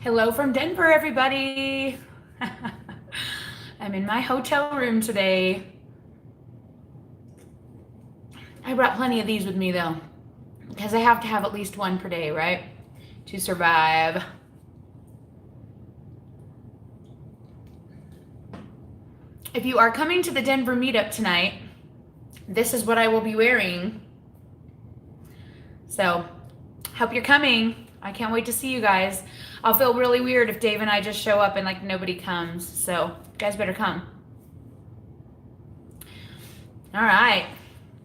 Hello from Denver, everybody. I'm in my hotel room today. I brought plenty of these with me though, because I have to have at least one per day, right? To survive. If you are coming to the Denver meetup tonight, this is what I will be wearing. So, hope you're coming. I can't wait to see you guys. I'll feel really weird if Dave and I just show up and like nobody comes. So, you guys better come. All right.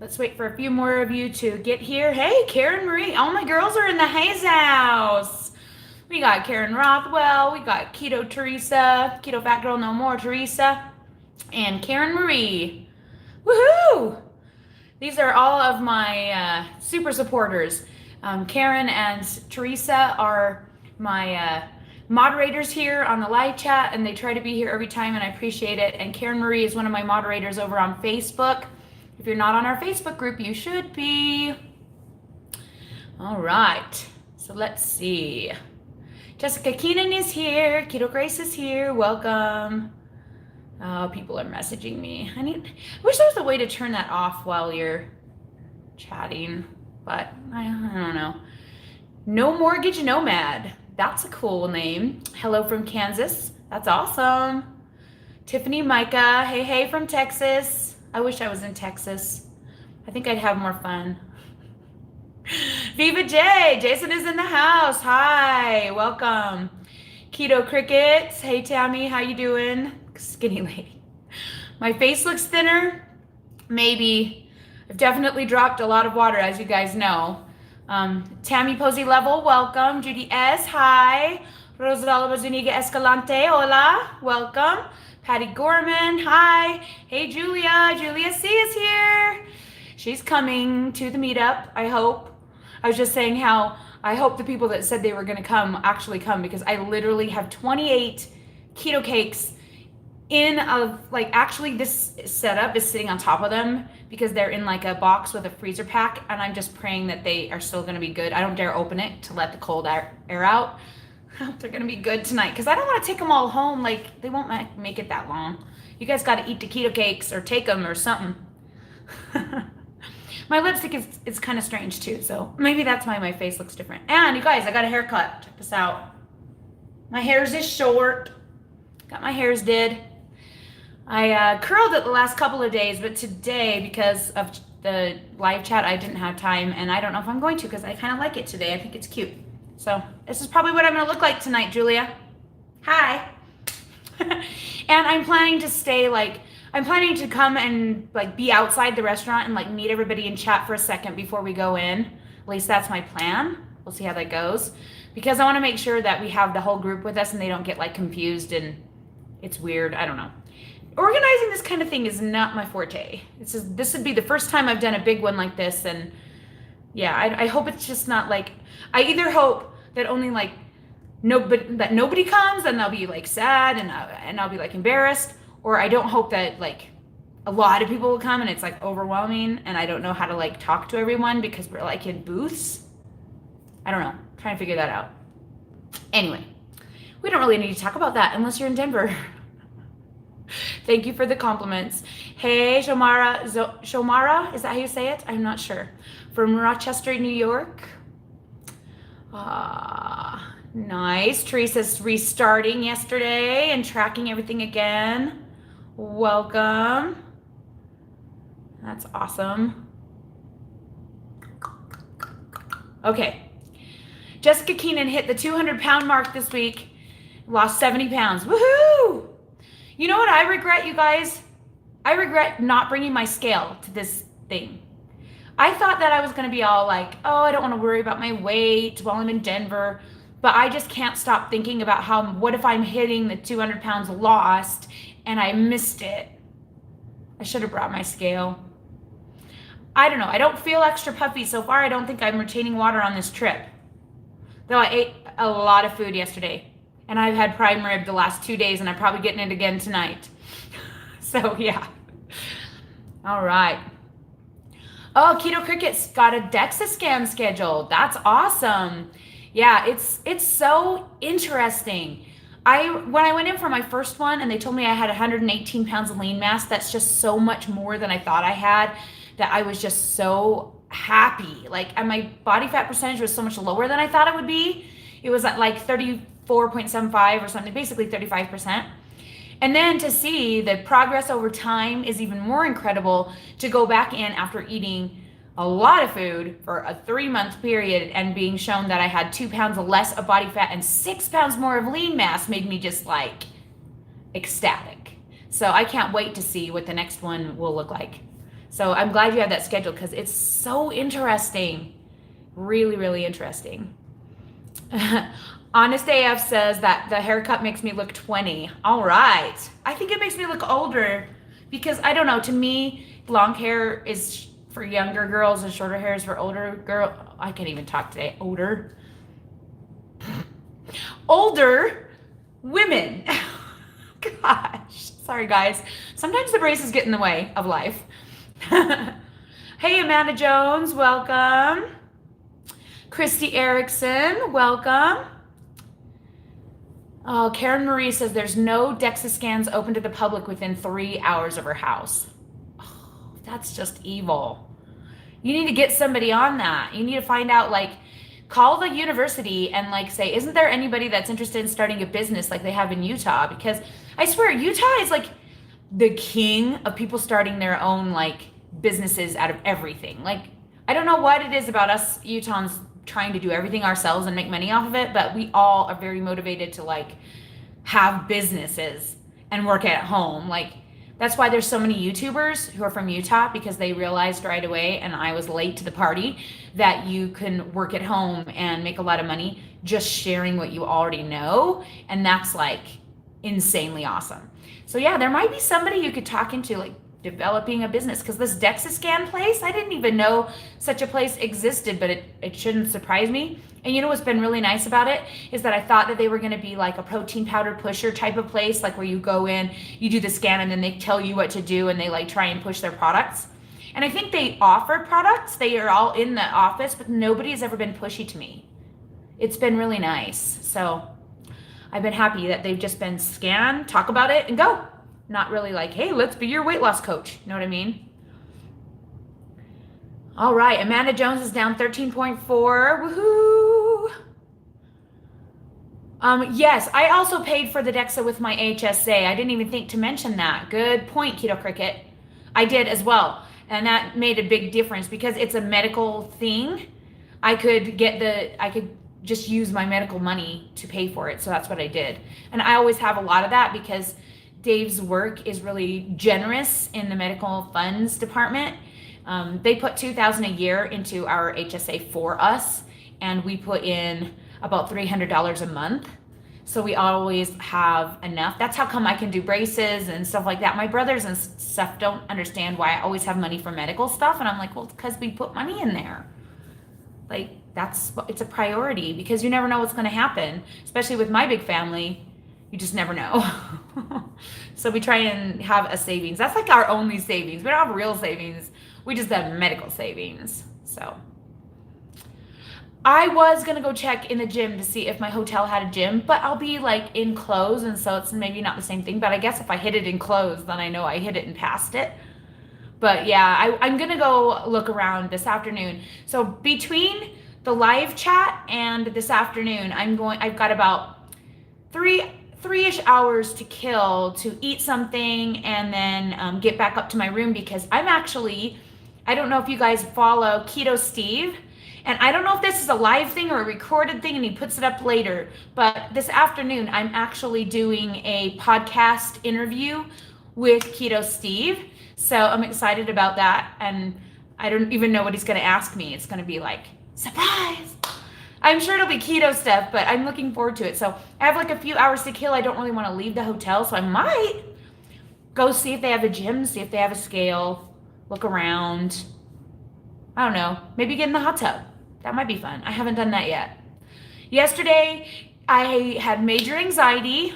Let's wait for a few more of you to get here. Hey, Karen Marie. All my girls are in the Hayes house. We got Karen Rothwell. We got Keto Teresa. Keto Fat Girl No More Teresa. And Karen Marie. Woohoo! These are all of my super supporters. Karen and Teresa are my moderators here on the live chat, and they try to be here every time, and I appreciate it. And Karen Marie is one of my moderators over on Facebook. If you're not on our Facebook group, you should be. All right, so let's see. Jessica Keenan is here. Keto Grace is here. Welcome. Oh, people are messaging me. I wish there was a way to turn that off while you're chatting, but I don't know. No Mortgage Nomad. That's a cool name. Hello from Kansas. That's awesome. Tiffany Micah. Hey from Texas. I wish I was in Texas. I think I'd have more fun. Viva J. Jason is in the house. Hi. Welcome. Keto Crickets. Hey, Tammy. How you doing? Skinny lady. My face looks thinner. Maybe. I've definitely dropped a lot of water, as you guys know. Tammy Posey Level, welcome. Judy S, hi. Rosalba Zuniga Escalante, hola, welcome. Patty Gorman, hi. Hey, Julia. Julia C is here. She's coming to the meetup, I hope. I was just saying how I hope the people that said they were going to come actually come, because I literally have 28 keto cakes in a, like, actually this setup is sitting on top of them because they're in like a box with a freezer pack, and I'm just praying that they are still going to be good. I don't dare open it to let the cold air out. I hope they're going to be good tonight, because I don't want to take them all home. Like, they won't make it that long. You guys got to eat the keto cakes or take them or something. My lipstick is kind of strange too, so maybe that's why my face looks different. And you guys, I got a haircut. Check this out. My hair's is short. Got my hairs did. I curled it the last couple of days, but today, because of the live chat, I didn't have time, and I don't know if I'm going to, because I kind of like it today. I think it's cute. So this is probably what I'm going to look like tonight, Julia. Hi. And I'm planning to stay, like, I'm planning to come and, like, be outside the restaurant and, like, meet everybody and chat for a second before we go in. At least that's my plan. We'll see how that goes. Because I want to make sure that we have the whole group with us and they don't get, like, confused and it's weird. I don't know. Organizing this kind of thing is not my forte. This would be the first time I've done a big one like this, and yeah, I hope it's just not like, I either hope that only like nobody comes and they'll be like sad and I'll be like embarrassed, or I don't hope that like a lot of people will come and it's like overwhelming and I don't know how to like talk to everyone because we're like in booths. I don't know. I'm trying to figure that out. Anyway, we don't really need to talk about that unless you're in Denver. Thank you for the compliments. Hey, Shomara, is that how you say it? I'm not sure. From Rochester, New York. Nice. Teresa's restarting yesterday and tracking everything again. Welcome. That's awesome. Okay. Jessica Keenan hit the 200-pound mark this week. Lost 70 pounds. Woohoo! You know what I regret, you guys? I regret not bringing my scale to this thing. I thought that I was going to be all like, oh, I don't want to worry about my weight while I'm in Denver. But I just can't stop thinking about what if I'm hitting the 200 pounds lost and I missed it? I should have brought my scale. I don't know. I don't feel extra puffy. So far, I don't think I'm retaining water on this trip. Though I ate a lot of food yesterday. And I've had prime rib the last 2 days, and I'm probably getting it again tonight. So, yeah. All right. Oh, Keto Cricket's got a DEXA scan scheduled. That's awesome. Yeah, it's so interesting. When I went in for my first one and they told me I had 118 pounds of lean mass, that's just so much more than I thought I had, that I was just so happy. Like, and my body fat percentage was so much lower than I thought it would be. It was at like 34.75 or something, basically 35%. And then to see the progress over time is even more incredible, to go back in after eating a lot of food for a 3-month period and being shown that I had 2 pounds less of body fat and 6 pounds more of lean mass made me just like ecstatic. So I can't wait to see what the next one will look like. So I'm glad you have that scheduled, because it's so interesting. Really, really interesting. Honest AF says that the haircut makes me look 20. All right. I think it makes me look older, because I don't know, to me, long hair is for younger girls and shorter hair is for older girl. I can't even talk today. Older women. Gosh. Sorry, guys. Sometimes the braces get in the way of life. Hey, Amanda Jones, welcome. Christy Erickson, welcome. Oh, Karen Marie says there's no DEXA scans open to the public within 3 hours of her house. Oh, that's just evil. You need to get somebody on that. You need to find out, like, call the university and like say, isn't there anybody that's interested in starting a business like they have in Utah? Because I swear Utah is like the king of people starting their own like businesses out of everything. Like, I don't know what it is about us Utahns trying to do everything ourselves and make money off of it, but we all are very motivated to like have businesses and work at home. Like, that's why there's so many YouTubers who are from Utah, because they realized right away, and I was late to the party, that you can work at home and make a lot of money just sharing what you already know. And that's like insanely awesome. So yeah, there might be somebody you could talk into like developing a business, because this DEXA scan place, I didn't even know such a place existed, but it shouldn't surprise me. And you know what's been really nice about it is that I thought that they were going to be like a protein powder pusher type of place, like where you go in, you do the scan, and then they tell you what to do, and they like try and push their products. And I think they offer products. They are all in the office, but nobody has ever been pushy to me. It's been really nice. So I've been happy that they've just been scan, talk about it, and go. Not really like, hey, let's be your weight loss coach. You know what I mean? All right, Amanda Jones is down 13.4. Woohoo! Yes, I also paid for the DEXA with my HSA. I didn't even think to mention that. Good point, Keto Cricket. I did as well, and that made a big difference because it's a medical thing. I could just use my medical money to pay for it, so that's what I did. And I always have a lot of that because Dave's work is really generous in the medical funds department. They put $2,000 a year into our HSA for us, and we put in about $300 a month. So we always have enough. That's how come I can do braces and stuff like that. My brothers and stuff don't understand why I always have money for medical stuff. And I'm like, well, it's because we put money in there. Like, it's a priority because you never know what's going to happen, especially with my big family. You just never know. So we try and have a savings. That's like our only savings. We don't have real savings. We just have medical savings. So I was going to go check in the gym to see if my hotel had a gym, but I'll be like in clothes, and so it's maybe not the same thing. But I guess if I hit it in clothes, then I know I hit it and passed it. But yeah, I'm going to go look around this afternoon. So between the live chat and this afternoon, I've got about three-ish hours to kill to eat something and then get back up to my room, because I don't know if you guys follow Keto Steve, and I don't know if this is a live thing or a recorded thing and he puts it up later, but this afternoon I'm actually doing a podcast interview with Keto Steve. So I'm excited about that, and I don't even know what he's going to ask me. It's going to be like, surprise! I'm sure it'll be keto stuff, but I'm looking forward to it. So I have like a few hours to kill. I don't really want to leave the hotel, so I might go see if they have a gym, see if they have a scale, look around. I don't know. Maybe get in the hot tub. That might be fun. I haven't done that yet. Yesterday, I had major anxiety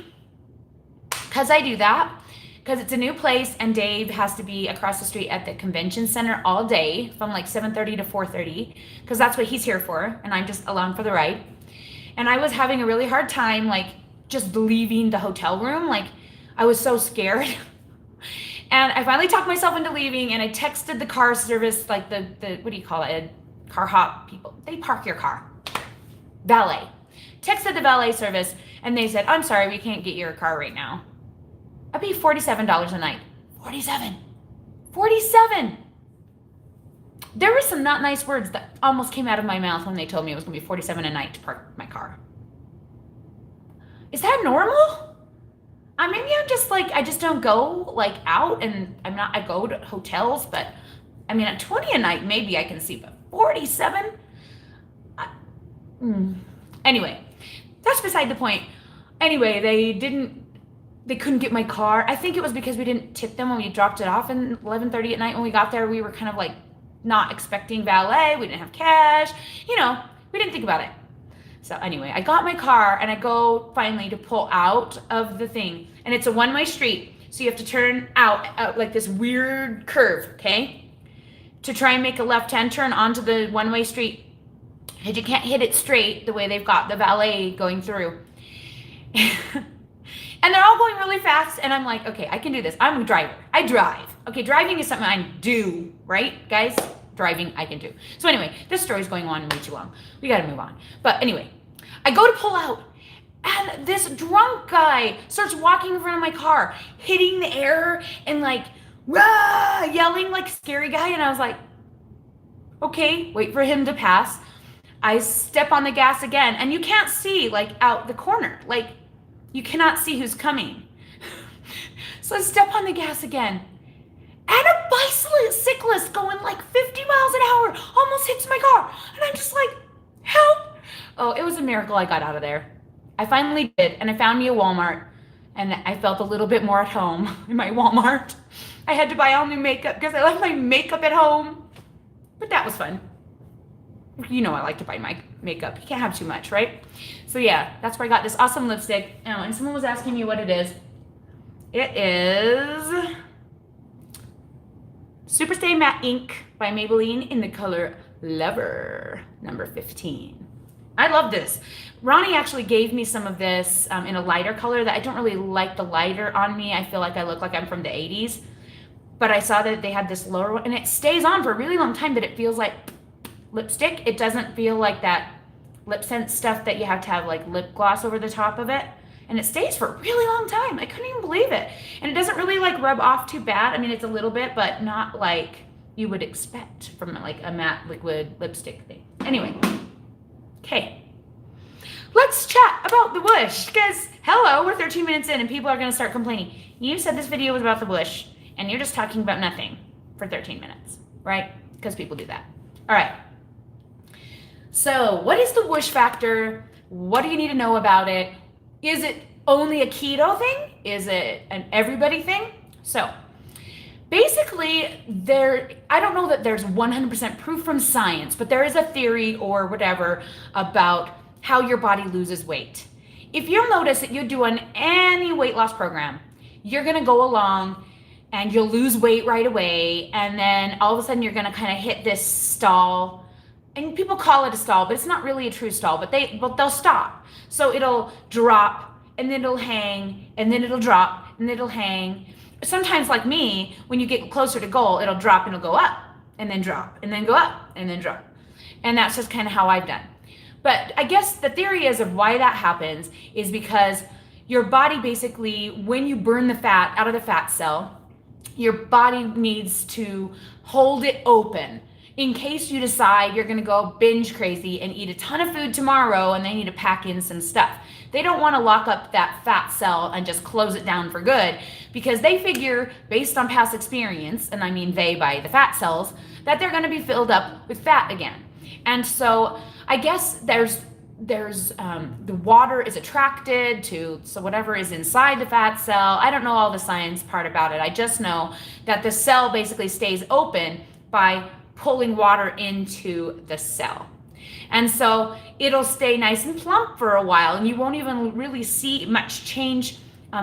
because I do that. Because it's a new place and Dave has to be across the street at the convention center all day from like 7:30 to 4:30, because that's what he's here for, and I'm just along for the ride. And I was having a really hard time, like, just leaving the hotel room. Like, I was so scared. And I finally talked myself into leaving, and I texted the car service, like the what do you call it? Car hop people. They park your car. Valet. Texted the valet service, and they said, I'm sorry, we can't get your car right now. I paid $47 a night. 47. 47. There were some not nice words that almost came out of my mouth when they told me it was going to be 47 a night to park my car. Is that normal? Maybe I'm just like, I just don't go like out, and I go to hotels, but I mean, at 20 a night, maybe I can see, but 47? Anyway, that's beside the point. Anyway, they couldn't get my car. I think it was because we didn't tip them when we dropped it off at 11:30 at night. When we got there, we were kind of like not expecting valet. We didn't have cash. You know, we didn't think about it. So anyway, I got my car, and I go finally to pull out of the thing. And it's a one-way street. So you have to turn out like this weird curve, okay? To try and make a left-hand turn onto the one-way street. Because you can't hit it straight the way they've got the valet going through. And they're all going really fast, and I'm like, okay, I can do this. I'm a driver. I drive. Okay, driving is something I do, right, guys? Driving, I can do. So anyway, this story's going on way too long. We gotta move on. But anyway, I go to pull out, and this drunk guy starts walking in front of my car, hitting the air and like, rah, yelling like a scary guy. And I was like, okay, wait for him to pass. I step on the gas again, and you can't see like out the corner. Like, you cannot see who's coming. So I step on the gas again, and a bicyclist going like 50 miles an hour almost hits my car. And I'm just like, help. Oh, it was a miracle I got out of there. I finally did, and I found me a Walmart, and I felt a little bit more at home in my Walmart. I had to buy all new makeup because I left my makeup at home, but that was fun. You know I like to buy my makeup. You can't have too much, right? So yeah, that's where I got this awesome lipstick. Oh, and someone was asking me what it is. It is Superstay Matte Ink by Maybelline in the color Lover, number 15. I love this. Ronnie actually gave me some of this in a lighter color that I don't really like the lighter on me. I feel like I look like I'm from the 80s. But I saw that they had this lower one, and it stays on for a really long time, but it feels like lipstick. It doesn't feel like that lip sense stuff that you have to have like lip gloss over the top of it. And it stays for a really long time. I couldn't even believe it. And it doesn't really like rub off too bad. I mean, it's a little bit, but not like you would expect from like a matte liquid lipstick thing. Anyway, okay. Let's chat about the Woosh, because hello, we're 13 minutes in and people are gonna start complaining. You said this video was about the Woosh and you're just talking about nothing for 13 minutes, right? Because people do that. All right. So what is the Woosh factor? What do you need to know about it? Is it only a keto thing? Is it an everybody thing? So basically I don't know that there's 100% proof from science, but there is a theory or whatever about how your body loses weight. If you'll notice that you do any weight loss program, you're gonna go along and you'll lose weight right away, and then all of a sudden you're gonna kind of hit this stall. And people call it a stall, but it's not really a true stall, but they'll stop. So it'll drop, and then it'll hang, and then it'll drop, and then it'll hang. Sometimes, like me, when you get closer to goal, it'll drop and it'll go up, and then drop, and then go up, and then drop. And that's just kind of how I've done. But I guess the theory is of why that happens is because your body basically, when you burn the fat out of the fat cell, your body needs to hold it open in case you decide you're gonna go binge crazy and eat a ton of food tomorrow and they need to pack in some stuff. They don't wanna lock up that fat cell and just close it down for good, because they figure, based on past experience, and I mean they by the fat cells, that they're gonna be filled up with fat again. And so I guess there's the water is attracted to, so whatever is inside the fat cell. I don't know all the science part about it. I just know that the cell basically stays open by pulling water into the cell. And so it'll stay nice and plump for a while, and you won't even really see much change,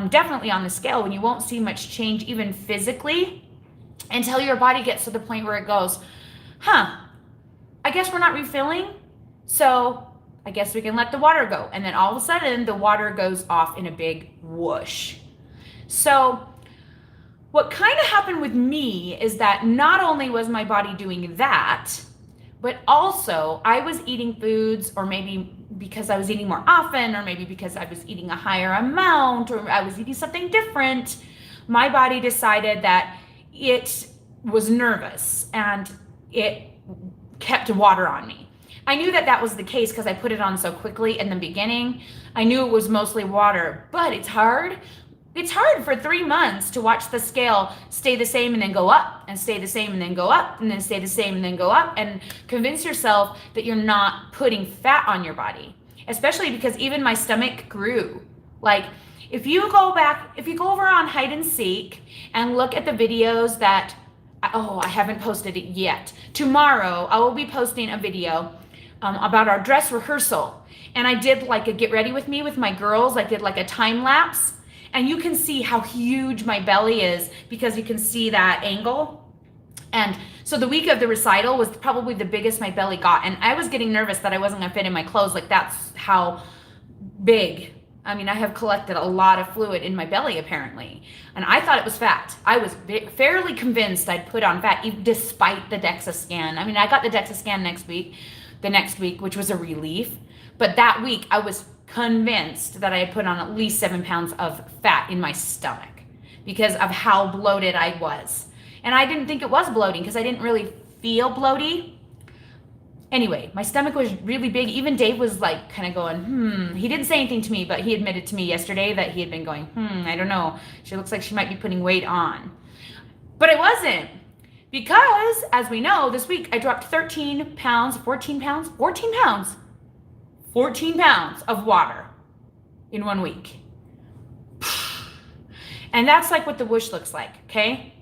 definitely on the scale, when you won't see much change even physically until your body gets to the point where it goes, I guess we're not refilling, so I guess we can let the water go. And then all of a sudden the water goes off in a big whoosh. So what kind of happened with me is that not only was my body doing that, but also I was eating foods, or maybe because I was eating more often, or maybe because I was eating a higher amount, or I was eating something different, my body decided that it was nervous and it kept water on me. I knew that that was the case because I put it on so quickly in the beginning. I knew it was mostly water, but it's hard. It's hard for 3 months to watch the scale stay the same and then go up, and stay the same and then go up, and then stay the same and then go up, and convince yourself that you're not putting fat on your body. Especially because even my stomach grew. Like, if you go over on Hide and Seek and look at the videos that, I haven't posted it yet. Tomorrow, I will be posting a video about our dress rehearsal. And I did like a get ready with me with my girls. I did like a time lapse. And you can see how huge my belly is because you can see that angle. And so the week of the recital was probably the biggest my belly got. And I was getting nervous that I wasn't gonna fit in my clothes. Like, that's how big. I mean, I have collected a lot of fluid in my belly apparently. And I thought it was fat. I was fairly convinced I'd put on fat despite the DEXA scan. I mean, I got the DEXA scan the next week, which was a relief. But that week I was convinced that I had put on at least 7 pounds of fat in my stomach because of how bloated I was. And I didn't think it was bloating because I didn't really feel bloaty. Anyway, my stomach was really big. Even Dave was like kind of going, He didn't say anything to me, but he admitted to me yesterday that he had been going, I don't know. She looks like she might be putting weight on. But I wasn't. Because, as we know, this week I dropped 14 pounds of water in 1 week. And that's like what the Woosh looks like, okay?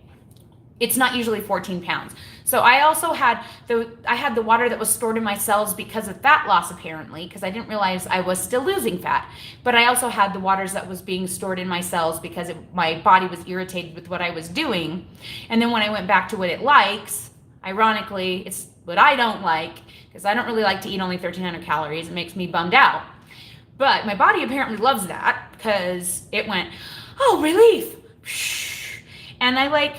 It's not usually 14 pounds. So I also had the water that was stored in my cells because of fat loss apparently, because I didn't realize I was still losing fat. But I also had the waters that was being stored in my cells because my body was irritated with what I was doing. And then when I went back to what it likes, ironically, it's what I don't like, because I don't really like to eat only 1,300 calories. It makes me bummed out. But my body apparently loves that because it went, oh, relief. And I like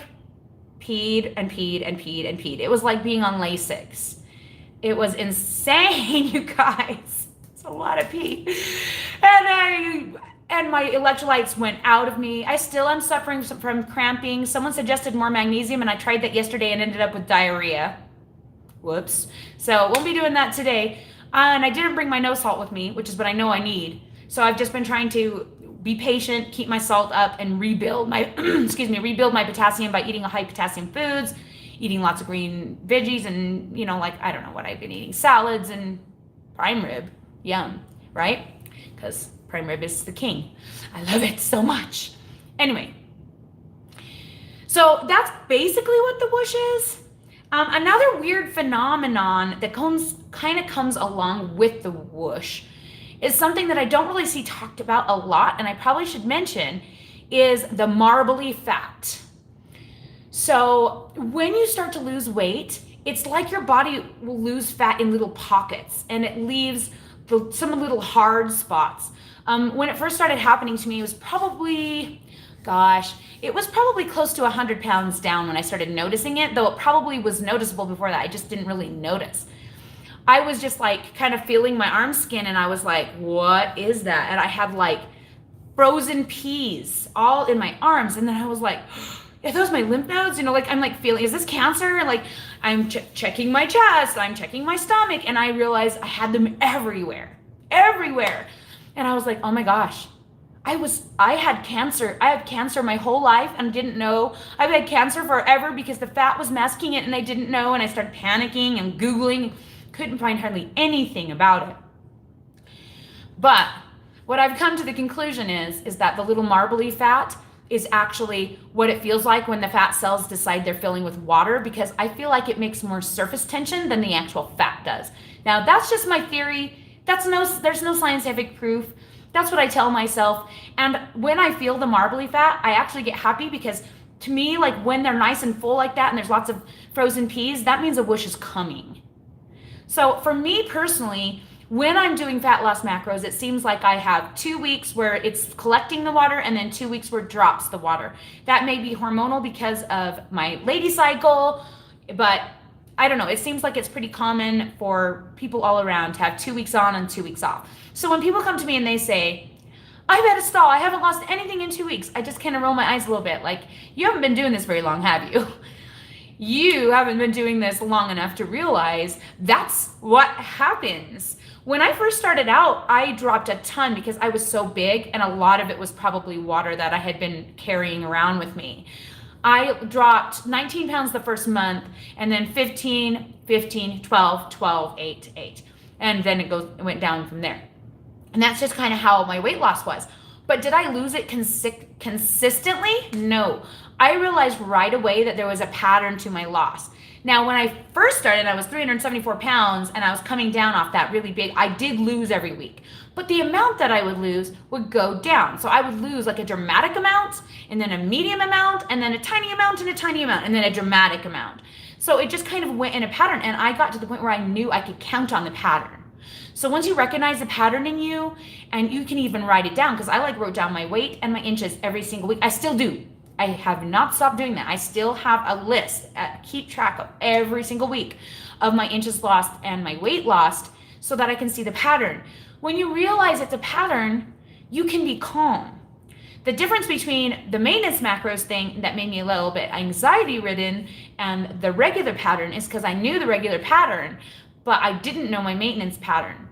peed and peed and peed and peed. It was like being on Lasix. It was insane, you guys. It's a lot of pee. And my electrolytes went out of me. I still am suffering from cramping. Someone suggested more magnesium, and I tried that yesterday and ended up with diarrhea. Whoops. So won't be doing that today. And I didn't bring my no salt with me, which is what I know I need. So I've just been trying to be patient, keep my salt up, and rebuild my rebuild my potassium by eating high potassium foods, eating lots of green veggies, and I don't know what I've been eating, salads and prime rib. Yum, right? Because prime rib is the king. I love it so much. Anyway, so that's basically what the Woosh is. Another weird phenomenon that kind of comes along with the Woosh is something that I don't really see talked about a lot, and I probably should mention, is the Marbley Fat. So when you start to lose weight, it's like your body will lose fat in little pockets, and it leaves some little hard spots. When it first started happening to me, it was probably close to 100 pounds down when I started noticing it, though it probably was noticeable before that. I just didn't really notice. I was just like kind of feeling my arm skin, and I was like, what is that? And I had like frozen peas all in my arms. And then I was like, are those my lymph nodes? I'm like feeling, is this cancer? Like I'm checking my chest, I'm checking my stomach. And I realized I had them everywhere. And I was like, oh my gosh, I had cancer. I had cancer my whole life and didn't know. I've had cancer forever because the fat was masking it and I didn't know. And I started panicking and Googling. Couldn't find hardly anything about it. But what I've come to the conclusion is that the little marbly fat is actually what it feels like when the fat cells decide they're filling with water, because I feel like it makes more surface tension than the actual fat does. Now that's just my theory. There's no scientific proof. That's what I tell myself. And when I feel the marbly fat, I actually get happy, because to me, like when they're nice and full like that and there's lots of frozen peas, that means a Woosh is coming. So for me personally, When I'm doing fat loss macros, it seems like I have 2 weeks where it's collecting the water and then 2 weeks where it drops the water. That may be hormonal because of my lady cycle, but I don't know. It seems like it's pretty common for people all around to have 2 weeks on and 2 weeks off. So when people come to me and they say, I've had a stall, I haven't lost anything in 2 weeks, I just kind of roll my eyes a little bit. Like, you haven't been doing this very long, have you? You haven't been doing this long enough to realize that's what happens. When I first started out, I dropped a ton because I was so big, and a lot of it was probably water that I had been carrying around with me. I dropped 19 pounds the first month, and then 15, 15, 12, 12, 8, 8. And then it went down from there. And that's just kind of how my weight loss was. But did I lose it consistently? No. I realized right away that there was a pattern to my loss. Now, when I first started, I was 374 pounds and I was coming down off that really big. I did lose every week, but the amount that I would lose would go down. So I would lose like a dramatic amount, and then a medium amount, and then a tiny amount, and a tiny amount, and then a dramatic amount. So it just kind of went in a pattern, and I got to the point where I knew I could count on the pattern. So once you recognize the pattern in you, and you can even write it down, because I wrote down my weight and my inches every single week. I still do. I have not stopped doing that. I still have a list, keep track of every single week of my inches lost and my weight lost so that I can see the pattern. When you realize it's a pattern, you can be calm. The difference between the maintenance macros thing that made me a little bit anxiety ridden and the regular pattern is because I knew the regular pattern, but I didn't know my maintenance pattern.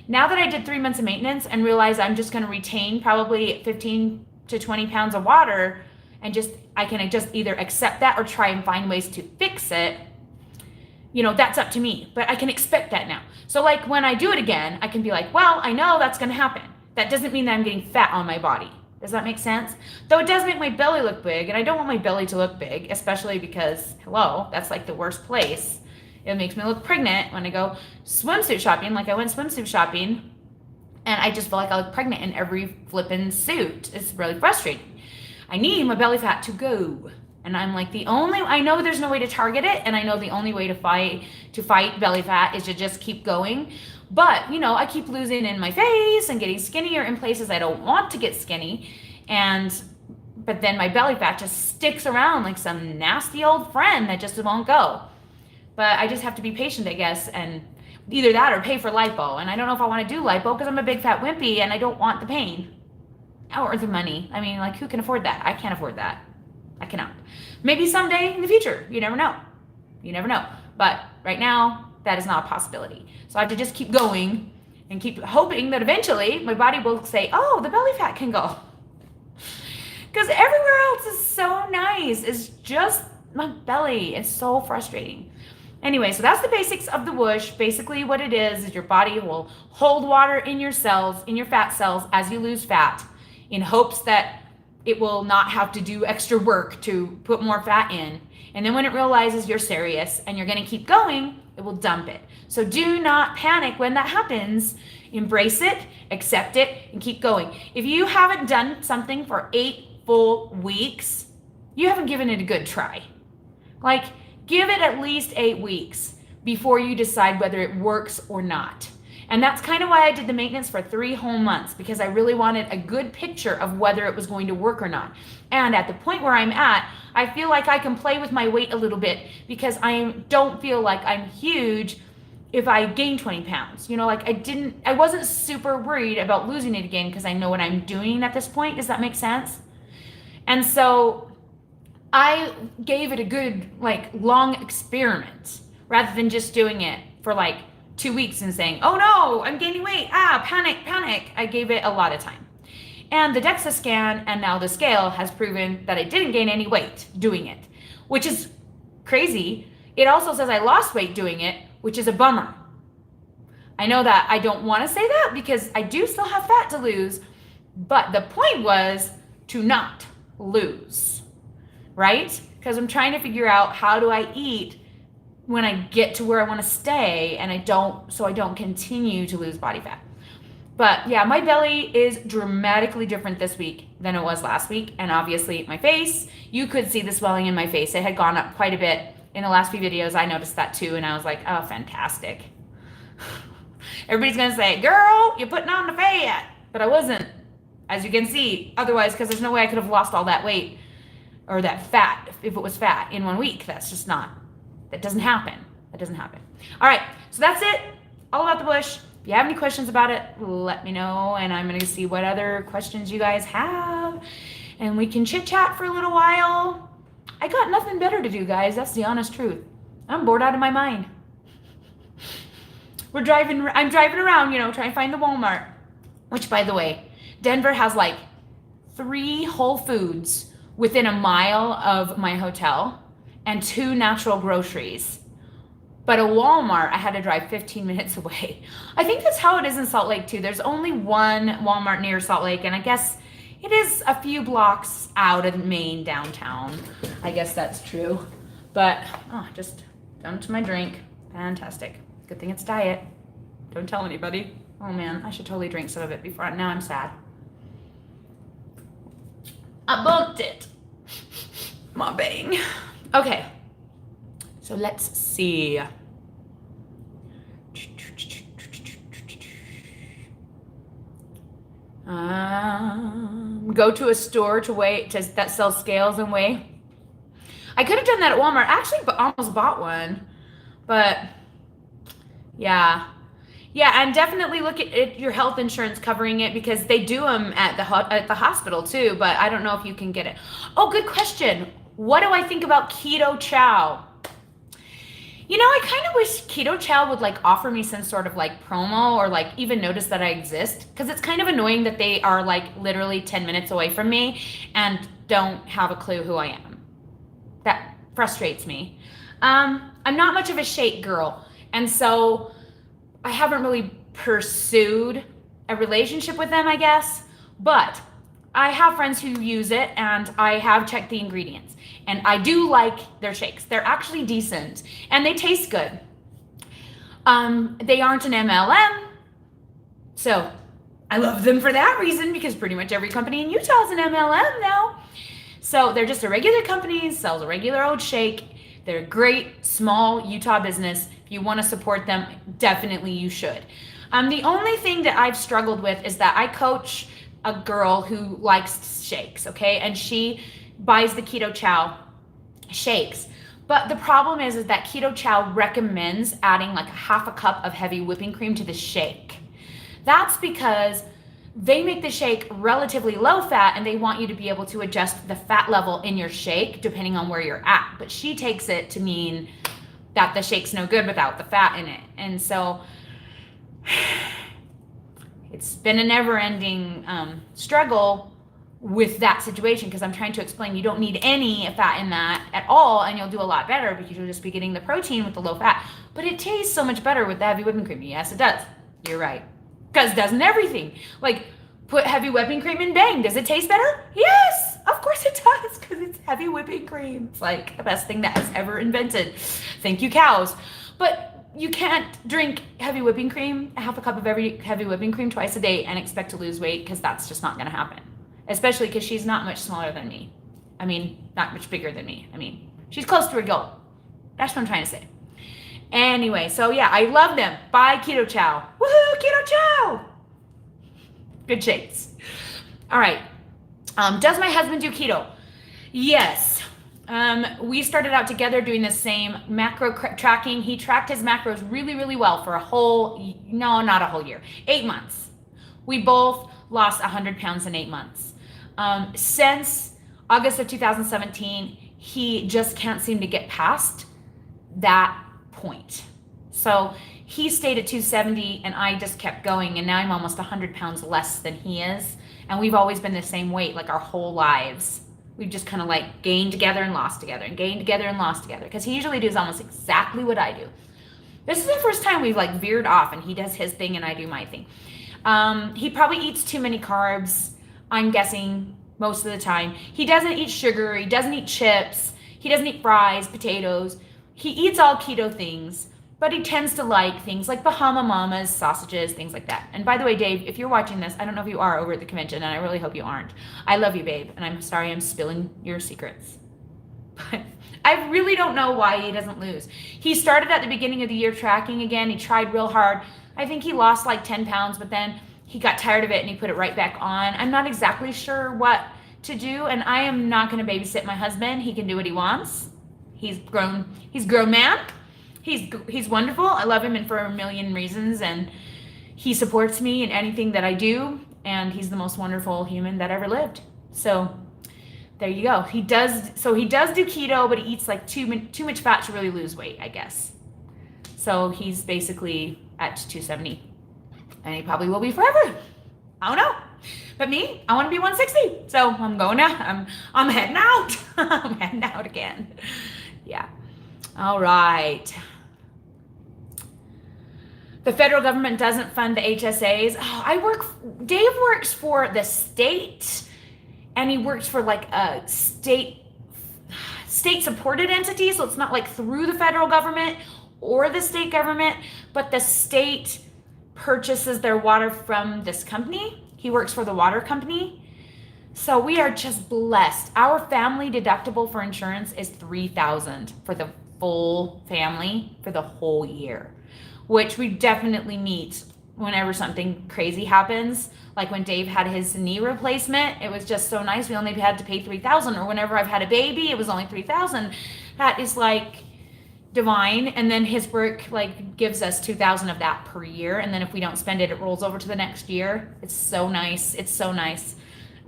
Now that I did 3 months of maintenance and realized I'm just going to retain probably 15 to 20 pounds of water, and I can just either accept that or try and find ways to fix it, that's up to me. But I can expect that now. So like when I do it again, I can be like, well, I know that's going to happen. That doesn't mean that I'm getting fat on my body. Does that make sense? Though it does make my belly look big, and I don't want my belly to look big, especially because, hello, that's like the worst place. It makes me look pregnant when I go swimsuit shopping. Like I went swimsuit shopping, and I just feel like I look pregnant in every flippin' suit. It's really frustrating. I need my belly fat to go. And I'm like, I know there's no way to target it, and I know the only way to fight belly fat is to just keep going. But, I keep losing in my face and getting skinnier in places I don't want to get skinny. But then my belly fat just sticks around like some nasty old friend that just won't go. But I just have to be patient, I guess, and either that or pay for lipo. And I don't know if I want to do lipo because I'm a big fat wimpy and I don't want the pain. Or the money. I mean, like, who can afford that? I can't afford that. I cannot. Maybe someday in the future. You never know. You never know. But right now, that is not a possibility. So I have to just keep going and keep hoping that eventually my body will say, oh, the belly fat can go. Because everywhere else is so nice. It's just my belly. It's so frustrating. Anyway, so that's the basics of the Woosh. Basically what it is your body will hold water in your cells, in your fat cells, as you lose fat, in hopes that it will not have to do extra work to put more fat in. And then when it realizes you're serious and you're going to keep going, it will dump it. So do not panic when that happens. Embrace it, accept it, and keep going. If you haven't done something for 8 full weeks, you haven't given it a good try. Like, give it at least 8 weeks before you decide whether it works or not. And that's kind of why I did the maintenance for 3 whole months, because I really wanted a good picture of whether it was going to work or not. And at the point where I'm at, I feel like I can play with my weight a little bit because I don't feel like I'm huge if I gain 20 pounds. I wasn't super worried about losing it again because I know what I'm doing at this point. Does that make sense? And so I gave it a good, long experiment rather than just doing it for 2 weeks and saying, oh no, I'm gaining weight, panic. I gave it a lot of time. And the DEXA scan and now the scale has proven that I didn't gain any weight doing it, which is crazy. It also says I lost weight doing it, which is a bummer. I know that I don't want to say that because I do still have fat to lose, but the point was to not lose, right? Because I'm trying to figure out how do I eat when I get to where I want to stay and I don't continue to lose body fat. But yeah, my belly is dramatically different this week than it was last week. And obviously my face, you could see the swelling in my face. It had gone up quite a bit in the last few videos. I noticed that too. And I was like, oh, fantastic. Everybody's going to say, girl, you're putting on the fat. But I wasn't, as you can see. Otherwise, because there's no way I could have lost all that weight or that fat if it was fat in 1 week. That's just not, that doesn't happen. That doesn't happen. All right, so that's it. All about the bush. If you have any questions about it, let me know, and I'm going to see what other questions you guys have, and we can chit chat for a little while. I got nothing better to do, guys. That's the honest truth. I'm bored out of my mind. I'm driving around, trying to find the Walmart, which, by the way, Denver has like 3 Whole Foods within a mile of my hotel and 2 natural groceries. But a Walmart, I had to drive 15 minutes away. I think that's how it is in Salt Lake too. There's only one Walmart near Salt Lake, and I guess it is a few blocks out of Maine downtown. I guess that's true. But, just dumped my drink. Fantastic. Good thing it's diet. Don't tell anybody. Oh man, I should totally drink some of it before. Now I'm sad. I bumped it. My bang. Okay. So let's see. Go to a store that sells scales and weigh. I could have done that at Walmart. I actually almost bought one, but yeah, and definitely look at your health insurance covering it, because they do them at the hospital too. But I don't know if you can get it. Oh, good question. What do I think about Keto Ciao? I kind of wish Keto Ciao would offer me some sort of promo, or even notice that I exist, because it's kind of annoying that they are literally 10 minutes away from me and don't have a clue who I am. That frustrates me. I'm not much of a shake girl, and so I haven't really pursued a relationship with them, I guess, but I have friends who use it, and I have checked the ingredients, and I do like their shakes. They're actually decent, and they taste good. They aren't an MLM, so I love them for that reason, because pretty much every company in Utah is an MLM now. So they're just a regular company, sells a regular old shake. They're a great small Utah business. If you want to support them, definitely you should. The only thing that I've struggled with is that I coach a girl who likes shakes, okay? And she buys the Keto Ciao shakes. But the problem is that Keto Ciao recommends adding a half a cup of heavy whipping cream to the shake. That's because they make the shake relatively low fat, and they want you to be able to adjust the fat level in your shake depending on where you're at. But she takes it to mean that the shake's no good without the fat in it. And so it's been a never-ending struggle with that situation, because I'm trying to explain you don't need any fat in that at all, and you'll do a lot better because you'll just be getting the protein with the low fat. But it tastes so much better with the heavy whipping cream. Yes, it does. You're right. Because it doesn't everything. Put heavy whipping cream in, bang. Does it taste better? Yes, of course it does, because it's heavy whipping cream. It's the best thing that has ever invented. Thank you, cows. But you can't drink heavy whipping cream, a half a cup of heavy whipping cream twice a day, and expect to lose weight, because that's just not going to happen. Especially because she's not much smaller than me. I mean, not much bigger than me. I mean, she's close to her goal. That's what I'm trying to say. Anyway, so yeah, I love them. Buy Keto Ciao. Woohoo, Keto Ciao! Good shakes. All right. Does my husband do keto? Yes. We started out together doing the same macro tracking. He tracked his macros really, really well for not a whole year, 8 months. We both lost 100 pounds in 8 months. Since August of 2017, he just can't seem to get past that point. So he stayed at 270, and I just kept going, and now I'm almost 100 pounds less than he is. And we've always been the same weight our whole lives. We've just kind of gained together and lost together, and gained together and lost together, because he usually does almost exactly what I do. This is the first time we've veered off, and he does his thing and I do my thing. He probably eats too many carbs, I'm guessing, most of the time. He doesn't eat sugar. He doesn't eat chips. He doesn't eat fries, potatoes. He eats all keto things, but he tends to like things like Bahama Mamas, sausages, things like that. And by the way, Dave, if you're watching this, I don't know if you are over at the convention, and I really hope you aren't. I love you, babe, and I'm sorry I'm spilling your secrets. But I really don't know why he doesn't lose. He started at the beginning of the year tracking again. He tried real hard. I think he lost like 10 pounds, but then he got tired of it and he put it right back on. I'm not exactly sure what to do, and I am not going to babysit my husband. He can do what he wants. He's grown man. He's wonderful. I love him and for a million reasons, and he supports me in anything that I do, and he's the most wonderful human that ever lived. So there you go. He does do keto, but he eats like too much fat to really lose weight, I guess. So he's basically at 270, and he probably will be forever. I don't know. But me, I want to be 160. So I'm going out. I'm heading out. I'm heading out again. Yeah. All right. The federal government doesn't fund the HSAs. Dave works for the state, and he works for like a state supported entity. So it's not like through the federal government or the state government, but the state purchases their water from this company. He works for the water company. So we are just blessed. Our family deductible for insurance is $3,000 for the full family for the whole year, which we definitely meet whenever something crazy happens. Like when Dave had his knee replacement, it was just so nice. We only had to pay $3,000. Or whenever I've had a baby, it was only $3,000. That is like divine. And then his work like gives us $2,000 of that per year. And then if we don't spend it, it rolls over to the next year. It's so nice. It's so nice.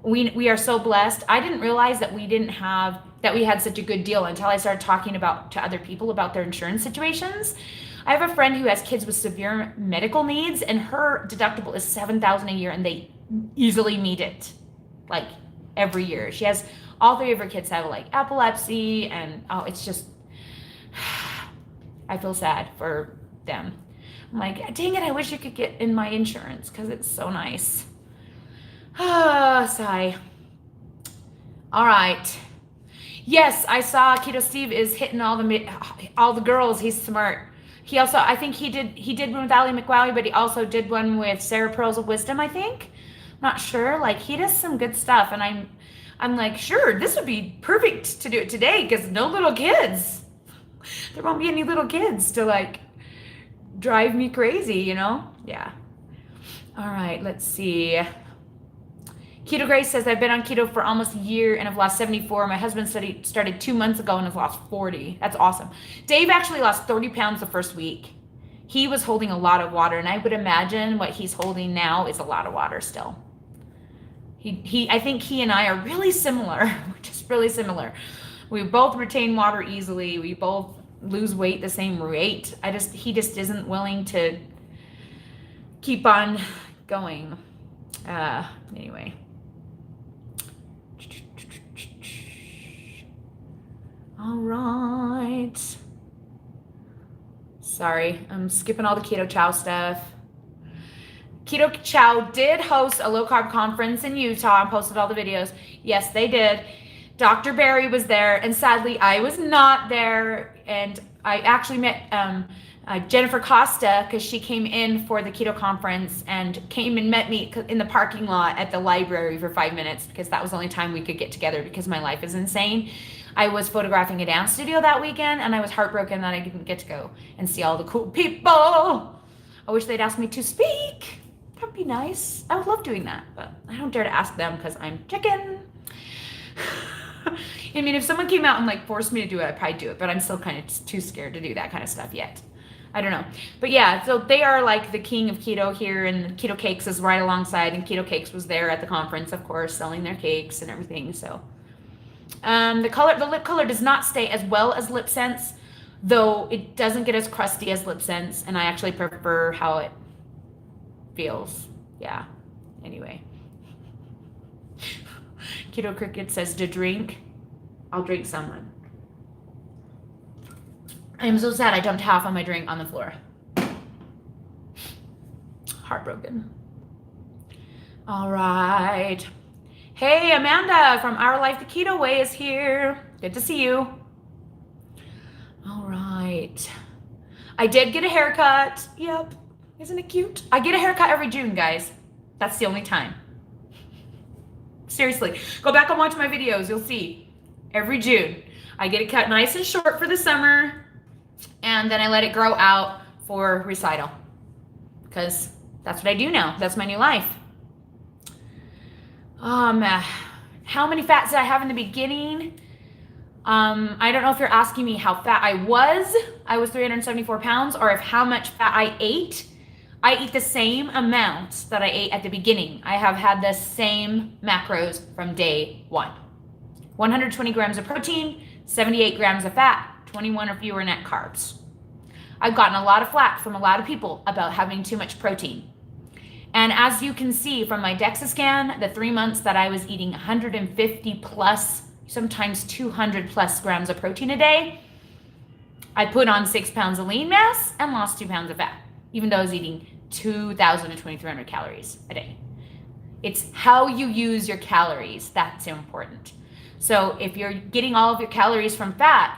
We are so blessed. I didn't realize that we had such a good deal until I started talking to other people about their insurance situations. I have a friend who has kids with severe medical needs, and her deductible is $7,000 a year, and they easily meet it like every year. She has all three of her kids have like epilepsy, and it's just I feel sad for them. I'm like, dang it, I wish you could get in my insurance because it's so nice. Sigh. All right. Yes, I saw Keto Steve is hitting all the girls. He's smart. He also, I think he did one with Allie McWowie, but he also did one with Sarah Pearls of Wisdom, I think. Not sure. Like, he does some good stuff, and I'm like, sure, this would be perfect to do it today because no little kids. There won't be any little kids to like drive me crazy, you know? Yeah. All right, let's see. Keto Grace says, I've been on keto for almost a year and have lost 74. My husband started 2 months ago and has lost 40. That's awesome. Dave actually lost 30 pounds the first week. He was holding a lot of water, and I would imagine what he's holding now is a lot of water still. I think he and I are really similar. We're just really similar. We both retain water easily. We both lose weight the same rate. He just isn't willing to keep on going. Anyway. All right. Sorry, I'm skipping all the Keto Ciao stuff. Keto Ciao did host a low-carb conference in Utah and posted all the videos. Yes, they did. Dr. Barry was there, and sadly, I was not there. And I actually met Jennifer Costa because she came in for the Keto Conference and came and met me in the parking lot at the library for 5 minutes because that was the only time we could get together because my life is insane. I was photographing a dance studio that weekend, and I was heartbroken that I didn't get to go and see all the cool people. I wish they'd ask me to speak. That'd be nice. I would love doing that, but I don't dare to ask them because I'm chicken. I mean, if someone came out and like forced me to do it, I'd probably do it, but I'm still kind of too scared to do that kind of stuff yet. I don't know. But yeah, so they are like the king of keto here, and Keto Cakes is right alongside, and Keto Cakes was there at the conference, of course, selling their cakes and everything. So the lip color does not stay as well as Lip Sense, though it doesn't get as crusty as Lip Sense, and I actually prefer how it feels. Yeah. Anyway. Keto Cricket says to drink. I'll drink some. I am so sad I dumped half of my drink on the floor. Heartbroken. All right. Hey, Amanda from Our Life the Keto Way is here. Good to see you. All right. I did get a haircut. Yep. Isn't it cute? I get a haircut every June, guys. That's the only time. Seriously. Go back and watch my videos. You'll see. Every June. I get it cut nice and short for the summer, and then I let it grow out for recital. because that's what I do now. That's my new life. How many fats did I have in the beginning? I don't know if you're asking me how fat I was 374 pounds, or if how much fat I ate. I eat the same amount that I ate at the beginning. I have had the same macros from day one. 120 grams of protein, 78 grams of fat, 21 or fewer net carbs. I've gotten a lot of flack from a lot of people about having too much protein. And as you can see from my DEXA scan, the 3 months that I was eating 150 plus, sometimes 200 plus grams of protein a day, I put on 6 pounds of lean mass and lost 2 pounds of fat, even though I was eating 2,000 to 2,300 calories a day. It's how you use your calories that's important. So if you're getting all of your calories from fat,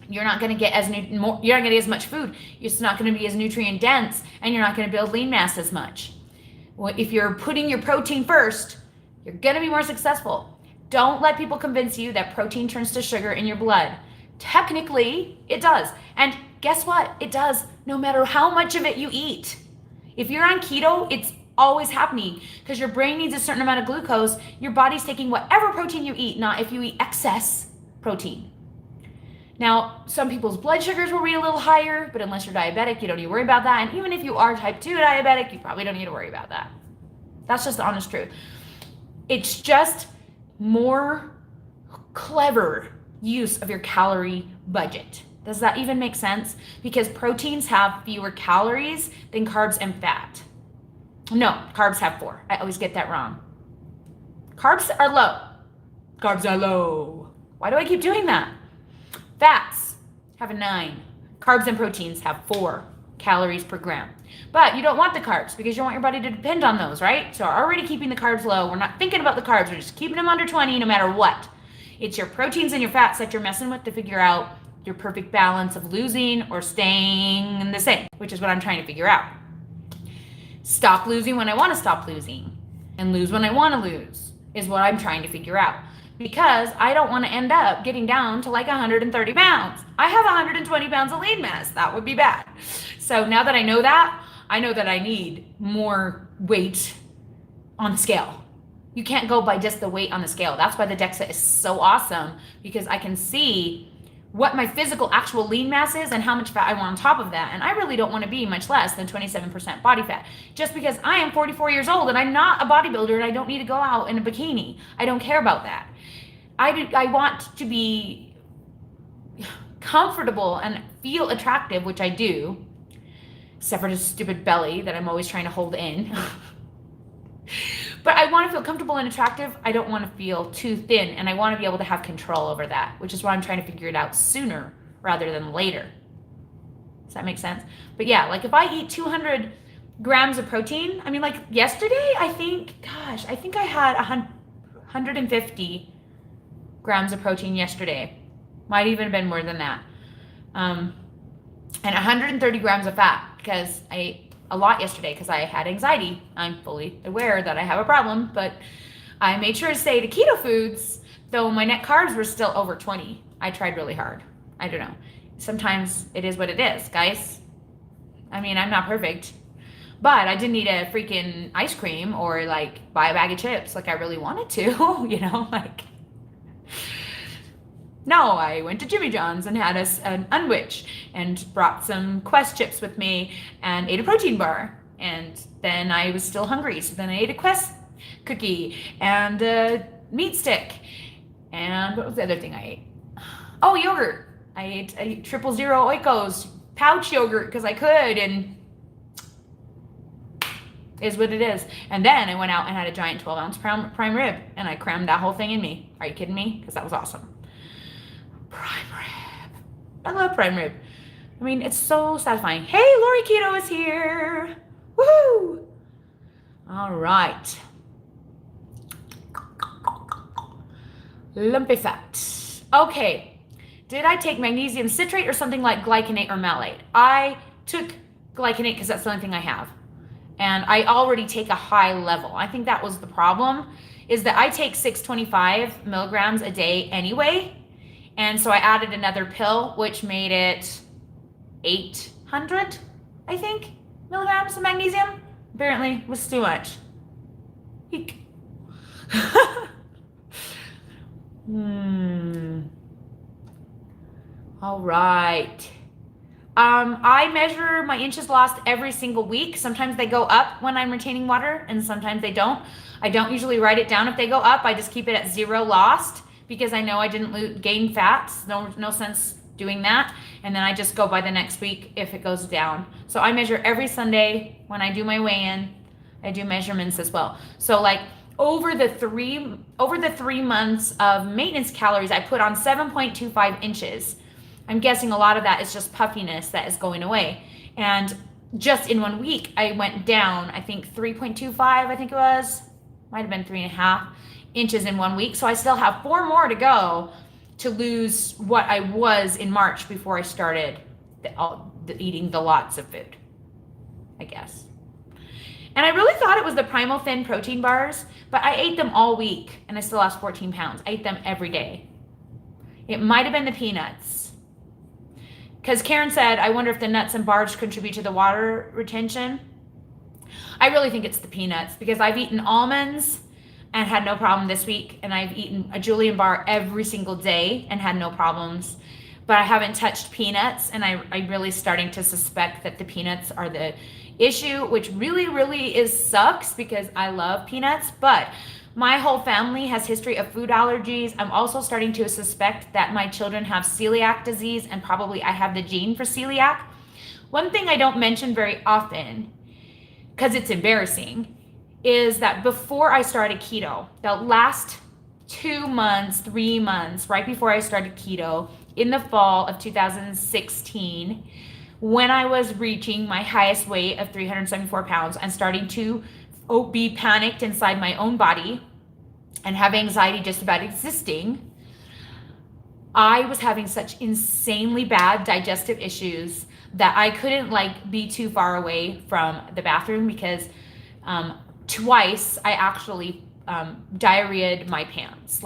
you're not going to get you're not going to get as much food. It's not going to be as nutrient dense, and you're not going to build lean mass as much. Well, if you're putting your protein first, you're going to be more successful. Don't let people convince you that protein turns to sugar in your blood. Technically, it does. And guess what? It does no matter how much of it you eat. If you're on keto, it's always happening because your brain needs a certain amount of glucose. Your body's taking whatever protein you eat, not if you eat excess protein. Now, some people's blood sugars will read a little higher, but unless you're diabetic, you don't need to worry about that. And even if you are type 2 diabetic, you probably don't need to worry about that. That's just the honest truth. It's just more clever use of your calorie budget. Does that even make sense? Because proteins have fewer calories than carbs and fat. No, carbs have 4. I always get that wrong. Carbs are low. Carbs are low. Why do I keep doing that? Fats have a 9. Carbs and proteins have 4 calories per gram. But you don't want the carbs because you want your body to depend on those, right? So we're already keeping the carbs low. We're not thinking about the carbs. We're just keeping them under 20 no matter what. It's your proteins and your fats that you're messing with to figure out your perfect balance of losing or staying the same, which is what I'm trying to figure out. Stop losing when I want to stop losing and lose when I want to lose is what I'm trying to figure out. Because I don't want to end up getting down to like 130 pounds. I have 120 pounds of lean mass. That would be bad. So now that I know that I need more weight on the scale. You can't go by just the weight on the scale. That's why the DEXA is so awesome, because I can see what my physical actual lean mass is and how much fat I want on top of that. And I really don't want to be much less than 27% body fat, just because I am 44 years old and I'm not a bodybuilder and I don't need to go out in a bikini. I don't care about that. I want to be comfortable and feel attractive, which I do, except for this stupid belly that I'm always trying to hold in. But I want to feel comfortable and attractive. I don't want to feel too thin, and I want to be able to have control over that, which is why I'm trying to figure it out sooner rather than later. Does that make sense? But yeah, like if I eat 200 grams of protein, I mean, like yesterday, I think I had 150 grams of protein yesterday. Might even have been more than that. And 130 grams of fat, because I ate a lot yesterday because I had anxiety. I'm fully aware that I have a problem, but I made sure to stay to keto foods, though my net carbs were still over 20. I tried really hard. I don't know. Sometimes it is what it is, guys. I mean, I'm not perfect, but I didn't eat a freaking ice cream or like buy a bag of chips like I really wanted to, you know, like. No, I went to Jimmy John's and had an unwich and brought some Quest chips with me and ate a protein bar. And then I was still hungry. So then I ate a Quest cookie and a meat stick. And what was the other thing I ate? Oh, yogurt. I ate a 000 Oikos pouch yogurt because I could, and is what it is. And then I went out and had a giant 12-ounce prime rib, and I crammed that whole thing in me. Are you kidding me? Because that was awesome. Prime rib. I love prime rib. I mean, it's so satisfying. Hey, Lori Keto is here. Woohoo! All right. Lumpy fat. Okay. Did I take magnesium citrate or something like glycinate or malate? I took glycinate because that's the only thing I have. And I already take a high level. I think that was the problem, is that I take 625 milligrams a day anyway. And so I added another pill, which made it 800, I think. milligrams of magnesium. Apparently was too much. Eek. All right. I measure my inches lost every single week. Sometimes they go up when I'm retaining water, and sometimes they don't. I don't usually write it down if they go up. I just keep it at 0 lost because I know I didn't gain fats. No sense doing that. And then I just go by the next week if it goes down. So I measure every Sunday when I do my weigh-in. I do measurements as well. So like over the 3 months of maintenance calories, I put on 7.25 inches. I'm guessing a lot of that is just puffiness that is going away. And just in 1 week, I went down, I think 3.25, I think it was, might have been 3.5 inches in 1 week. So I still have 4 more to go to lose what I was in March before I started eating the lots of food, I guess. And I really thought it was the Primal Thin protein bars, but I ate them all week and I still lost 14 pounds. I ate them every day. It might have been the peanuts. Because Karen said, I wonder if the nuts and bars contribute to the water retention. I really think it's the peanuts because I've eaten almonds and had no problem this week. And I've eaten a Julian bar every single day and had no problems. But I haven't touched peanuts, and I'm really starting to suspect that the peanuts are the issue, which really sucks because I love peanuts. But my whole family has history of food allergies. I'm also starting to suspect that my children have celiac disease, and probably I have the gene for celiac. One thing I don't mention very often, because it's embarrassing, is that before I started keto, the last 2 months, 3 months, right before I started keto, in the fall of 2016, when I was reaching my highest weight of 374 pounds and starting to be panicked inside my own body and have anxiety just about existing, I was having such insanely bad digestive issues that I couldn't be too far away from the bathroom because twice I actually diarrheaed my pants.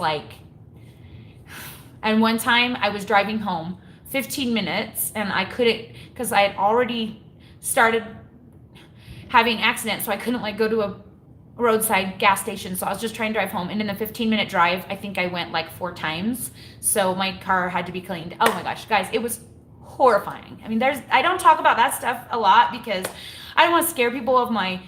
And one time I was driving home 15 minutes and I couldn't, because I had already started having accidents, so I couldn't go to a roadside gas station. So I was just trying to drive home, and in the 15-minute drive, I think I went 4 times. So my car had to be cleaned. Oh my gosh, guys, it was horrifying. I mean, I don't talk about that stuff a lot because I don't want to scare people of my,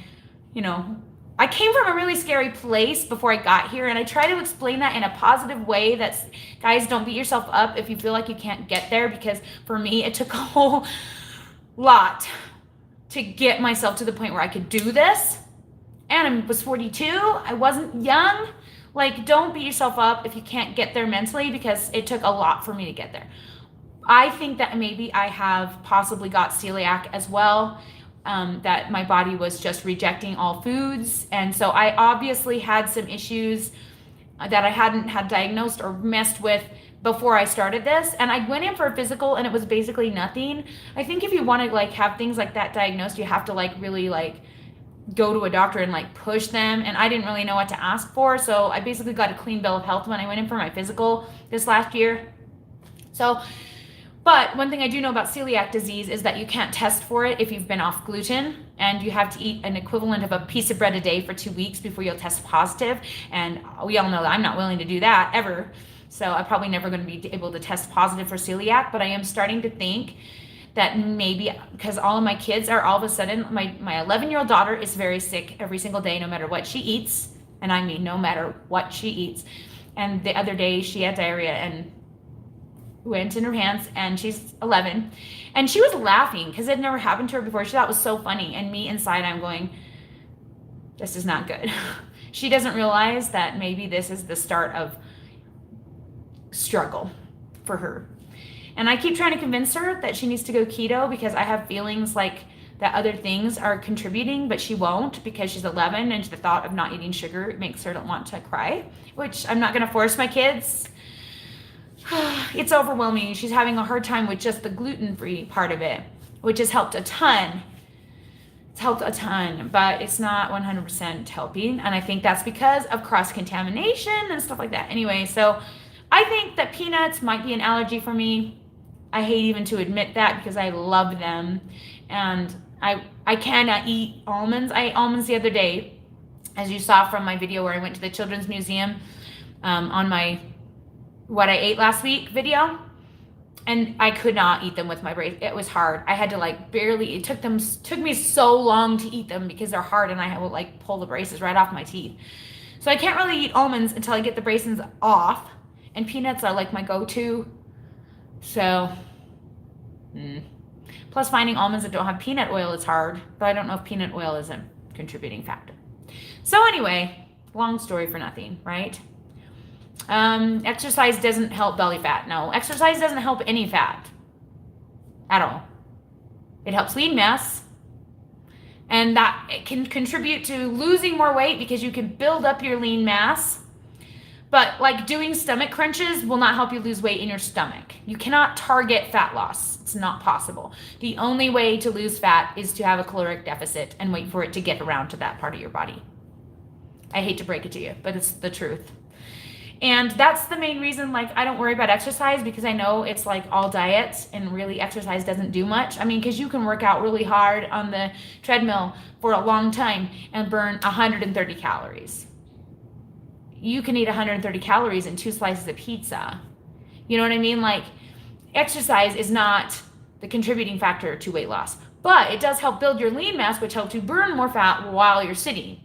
I came from a really scary place before I got here, and I try to explain that in a positive way. That's, guys, don't beat yourself up if you feel like you can't get there, because for me, it took a whole lot to get myself to the point where I could do this. And I was 42. I wasn't young. Don't beat yourself up if you can't get there mentally, because it took a lot for me to get there. I think that maybe I have possibly got celiac as well. That my body was just rejecting all foods. And so I obviously had some issues that I hadn't had diagnosed or messed with before I started this. And I went in for a physical and it was basically nothing. I think if you want to have things like that diagnosed, you have to really go to a doctor and push them. And I didn't really know what to ask for. So I basically got a clean bill of health when I went in for my physical this last year. But one thing I do know about celiac disease is that you can't test for it if you've been off gluten, and you have to eat an equivalent of a piece of bread a day for 2 weeks before you'll test positive. And we all know that I'm not willing to do that ever. So I'm probably never going to be able to test positive for celiac, but I am starting to think that maybe because all of my kids are all of a sudden, my 11-year-old daughter is very sick every single day, no matter what she eats. And I mean, no matter what she eats. And the other day she had diarrhea and went in her hands, and she's 11, and she was laughing because it never happened to her before. She thought it was so funny, and me inside, I'm going, this is not good. She doesn't realize that maybe this is the start of struggle for her. And I keep trying to convince her that she needs to go keto because I have feelings that other things are contributing, but she won't because she's 11, and the thought of not eating sugar makes her want to cry, which I'm not going to force my kids. It's overwhelming. She's having a hard time with just the gluten-free part of it, which has helped a ton. It's helped a ton, but it's not 100% helping. And I think that's because of cross-contamination and stuff like that. Anyway, so I think that peanuts might be an allergy for me. I hate even to admit that because I love them. And I cannot eat almonds. I ate almonds the other day, as you saw from my video where I went to the Children's Museum on my what I ate last week video. And I could not eat them with my brace. It was hard. I had to like barely, it took me so long to eat them because they're hard and I would like pull the braces right off my teeth. So I can't really eat almonds until I get the braces off. And peanuts are like my go-to. So, plus finding almonds that don't have peanut oil is hard, but I don't know if peanut oil is a contributing factor. So anyway, long story for nothing, right? Exercise doesn't help belly fat. No, exercise doesn't help any fat at all. It helps lean mass, and that it can contribute to losing more weight because you can build up your lean mass. But like doing stomach crunches will not help you lose weight in your stomach. You cannot target fat loss. It's not possible. The only way to lose fat is to have a caloric deficit and wait for it to get around to that part of your body. I hate to break it to you, but it's the truth. And that's the main reason, like, I don't worry about exercise because I know it's like all diets and really exercise doesn't do much. I mean, because you can work out really hard on the treadmill for a long time and burn 130 calories. You can eat 130 calories in 2 slices of pizza. You know what I mean? Like, exercise is not the contributing factor to weight loss, but it does help build your lean mass, which helps you burn more fat while you're sitting.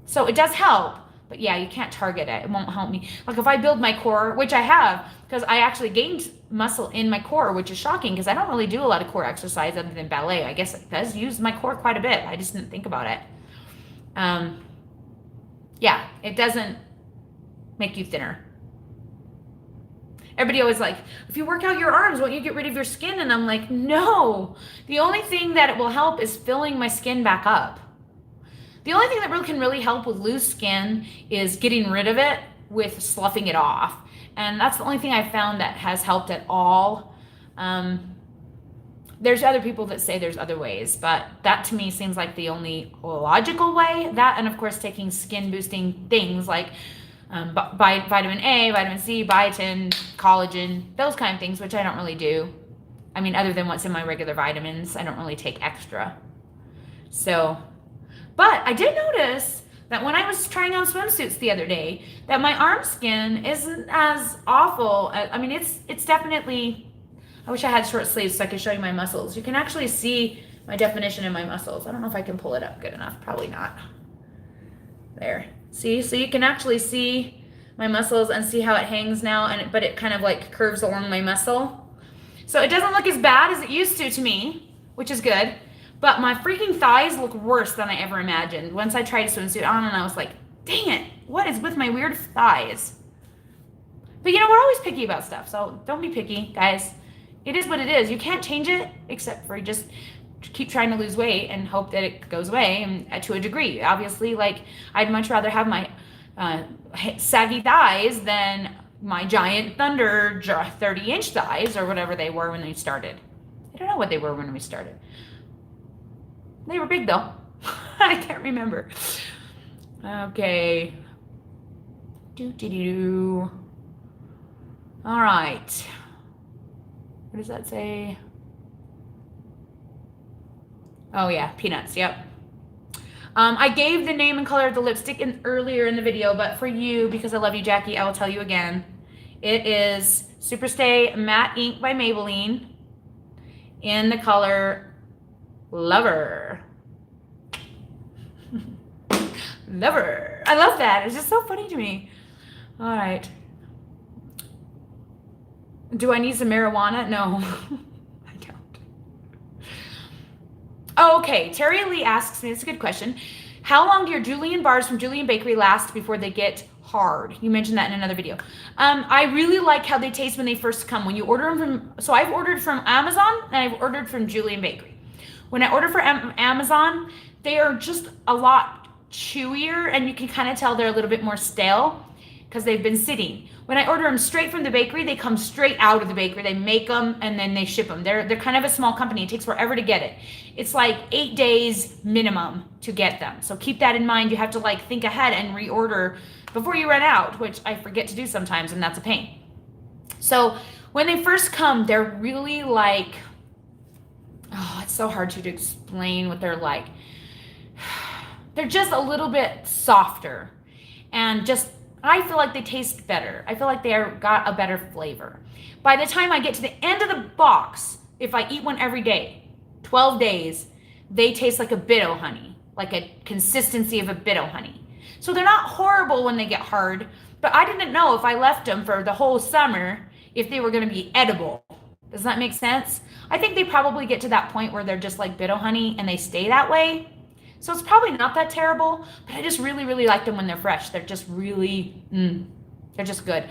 So it does help. But yeah, you can't target it. It won't help me. Like if I build my core, which I have, because I actually gained muscle in my core, which is shocking because I don't really do a lot of core exercise other than ballet. I guess it does use my core quite a bit. I just didn't think about it. Yeah, it doesn't make you thinner. Everybody always like, if you work out your arms, won't you get rid of your skin? And I'm like, no. The only thing that it will help is filling my skin back up. The only thing that really can help with loose skin is getting rid of it with sloughing it off. And that's the only thing I've found that has helped at all. There's other people that say there's other ways, but that to me seems like the only logical way. That, and of course taking skin boosting things like vitamin A, vitamin C, biotin, collagen, those kind of things, which I don't really do. I mean, other than what's in my regular vitamins, I don't really take extra. So, but I did notice that when I was trying on swimsuits the other day, that my arm skin isn't as awful. I mean, it's definitely, I wish I had short sleeves so I could show you my muscles. You can actually see my definition in my muscles. I don't know if I can pull it up good enough. Probably not. There. See? So you can actually see my muscles and see how it hangs now, but it kind of like curves along my muscle. So it doesn't look as bad as it used to me, which is good. But my freaking thighs look worse than I ever imagined. Once I tried a swimsuit on and I was like, dang it, what is with my weird thighs? But you know, we're always picky about stuff, so don't be picky, guys. It is what it is. You can't change it except for just keep trying to lose weight and hope that it goes away, and to a degree. Obviously, like, I'd much rather have my saggy thighs than my giant thunder 30-inch thighs or whatever they were when we started. I don't know what they were when we started. They were big though. I can't remember. Okay. All right. What does that say? Oh yeah, peanuts. Yep. I gave the name and color of the lipstick earlier in the video, but for you, because I love you, Jackie, I will tell you again. It is Superstay Matte Ink by Maybelline in the color Lover. Lover. I love that. It's just so funny to me. All right. Do I need some marijuana? No, I don't. Oh, okay. Terry Lee asks me, it's a good question. How long do your Julian Bars from Julian Bakery last before they get hard? You mentioned that in another video. I really like how they taste when they first come. When you order them from, so I've ordered from Amazon and I've ordered from Julian Bakery. When I order for Amazon, they are just a lot chewier and you can kind of tell they're a little bit more stale because they've been sitting. When I order them straight from the bakery, they come straight out of the bakery. They make them and then they ship them. They're kind of a small company. It takes forever to get it. It's like 8 days minimum to get them. So keep that in mind. You have to like think ahead and reorder before you run out, which I forget to do sometimes, and that's a pain. So when they first come, they're really like, oh, so hard to explain what they're like. They're just a little bit softer, and just, I feel like they taste better. I feel like they've got a better flavor. By the time I get to the end of the box, if I eat one every day, 12 days, they taste like a bit of honey, like a consistency of a bit of honey. So they're not horrible when they get hard, but I didn't know if I left them for the whole summer if they were going to be edible. Does that make sense? I think they probably get to that point where they're just like bit of honey and they stay that way. So it's probably not that terrible, but I just really, really like them when they're fresh. They're just really, they're just good.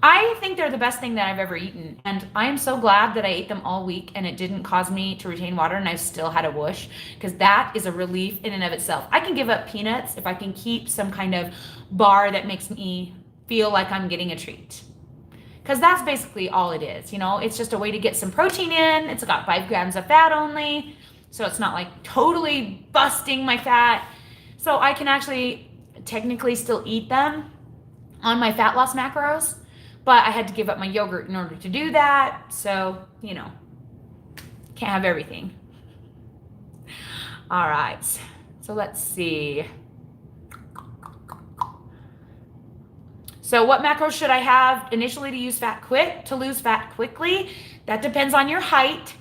I think they're the best thing that I've ever eaten. And I am so glad that I ate them all week and it didn't cause me to retain water and I still had a whoosh, because that is a relief in and of itself. I can give up peanuts if I can keep some kind of bar that makes me feel like I'm getting a treat. Because that's basically all it is. You know, it's just a way to get some protein in. It's got 5 grams of fat only. So it's not like totally busting my fat. So I can actually technically still eat them on my fat loss macros, but I had to give up my yogurt in order to do that. So, you know, can't have everything. All right. So let's see. So what macros should I have initially to lose fat quickly? That depends on your height.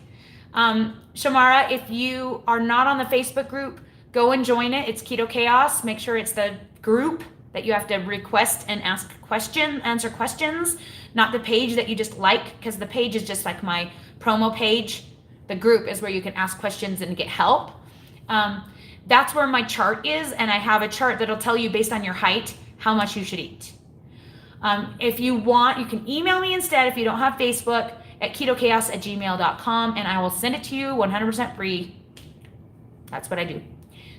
Shamara, if you are not on the Facebook group, go and join it. It's Keto Chaos. Make sure it's the group that you have to request and answer questions, not the page that you just like, because the page is just like my promo page. The group is where you can ask questions and get help. That's where my chart is, and I have a chart that'll tell you based on your height how much you should eat. If you want, you can email me instead if you don't have Facebook at ketochaos@gmail.com, and I will send it to you 100% free. That's what I do.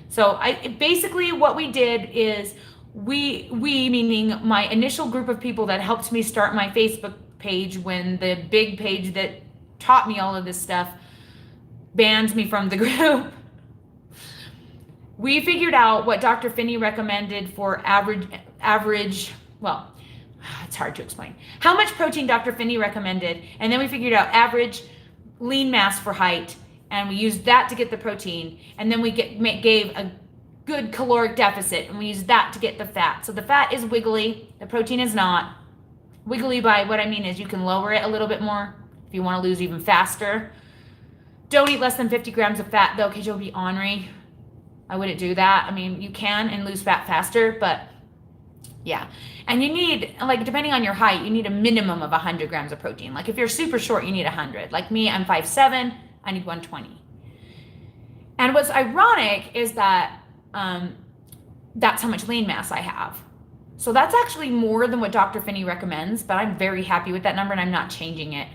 So basically what we did is we meaning my initial group of people that helped me start my Facebook page when the big page that taught me all of this stuff banned me from the group. We figured out what Dr. Finney recommended for average, well, it's hard to explain. How much protein Dr. Finney recommended, and then we figured out average lean mass for height, and we used that to get the protein, and then we gave a good caloric deficit, and we used that to get the fat. So the fat is wiggly, the protein is not. Wiggly by what I mean is you can lower it a little bit more if you want to lose even faster. Don't eat less than 50 grams of fat though, because you'll be ornery. I wouldn't do that. I mean, you can and lose fat faster, but yeah. And you need, like, depending on your height, you need a minimum of 100 grams of protein. Like if you're super short, you need 100. Like me, I'm 5'7", I need 120. And what's ironic is that that's how much lean mass I have. So that's actually more than what Dr. Finney recommends, but I'm very happy with that number and I'm not changing it.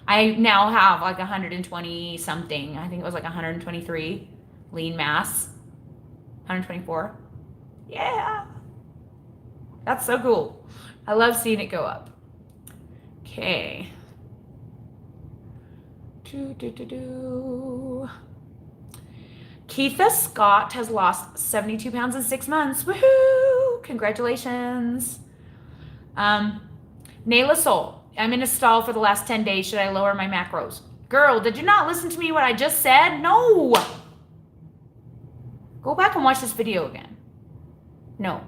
I now have like 120 something. I think it was like 123 lean mass. 124. Yeah. That's so cool. I love seeing it go up. Okay. Keitha Scott has lost 72 pounds in 6 months. Woohoo! Congratulations. Nayla Soul, I'm in a stall for the last 10 days. Should I lower my macros? Girl, did you not listen to me what I just said? No. Go back and watch this video again. No.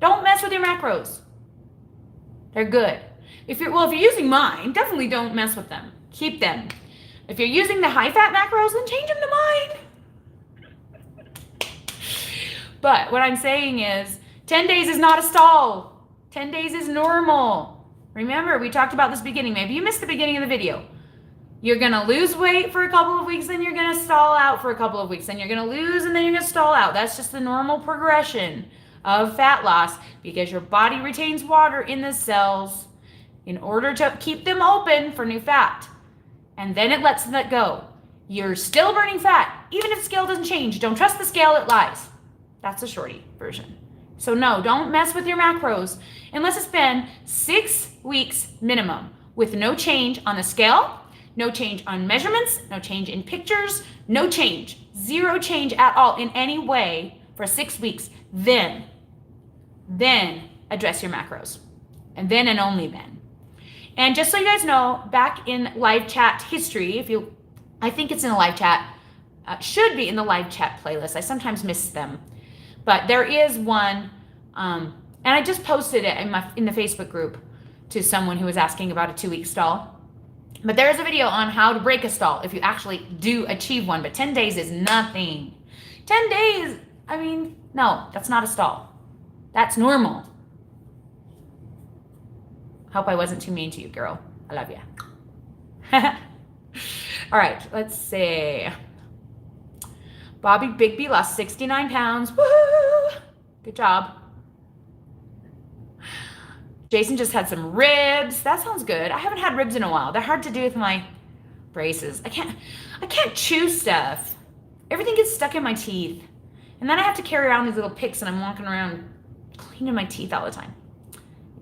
Don't mess with your macros. They're good. If you're using mine, definitely don't mess with them. Keep them. If you're using the high fat macros, then change them to mine. But what I'm saying is 10 days is not a stall. 10 days is normal. Remember, we talked about this beginning. Maybe you missed the beginning of the video. You're going to lose weight for a couple of weeks, then you're going to stall out for a couple of weeks, then you're going to lose, and then you're going to stall out. That's just the normal progression of fat loss, because your body retains water in the cells in order to keep them open for new fat. And then it lets that go. You're still burning fat, even if the scale doesn't change. Don't trust the scale, it lies. That's the shorty version. So no, don't mess with your macros unless it's been 6 weeks minimum with no change on the scale, no change on measurements, no change in pictures, no change, 0 change at all in any way for 6 weeks. Then address your macros. And then and only then. And just so you guys know, back in live chat history, I think it's in a live chat, should be in the live chat playlist. I sometimes miss them, but there is one, and I just posted it in the Facebook group to someone who was asking about a 2-week stall. But there is a video on how to break a stall if you actually do achieve one. But 10 days is nothing. 10 days, I mean, no, that's not a stall. That's normal. Hope I wasn't too mean to you, girl. I love you. All right, let's see. Bobby Bigby lost 69 pounds. Woohoo! Good job. Jason just had some ribs. That sounds good. I haven't had ribs in a while. They're hard to do with my braces. I can't chew stuff. Everything gets stuck in my teeth. And then I have to carry around these little picks and I'm walking around cleaning my teeth all the time.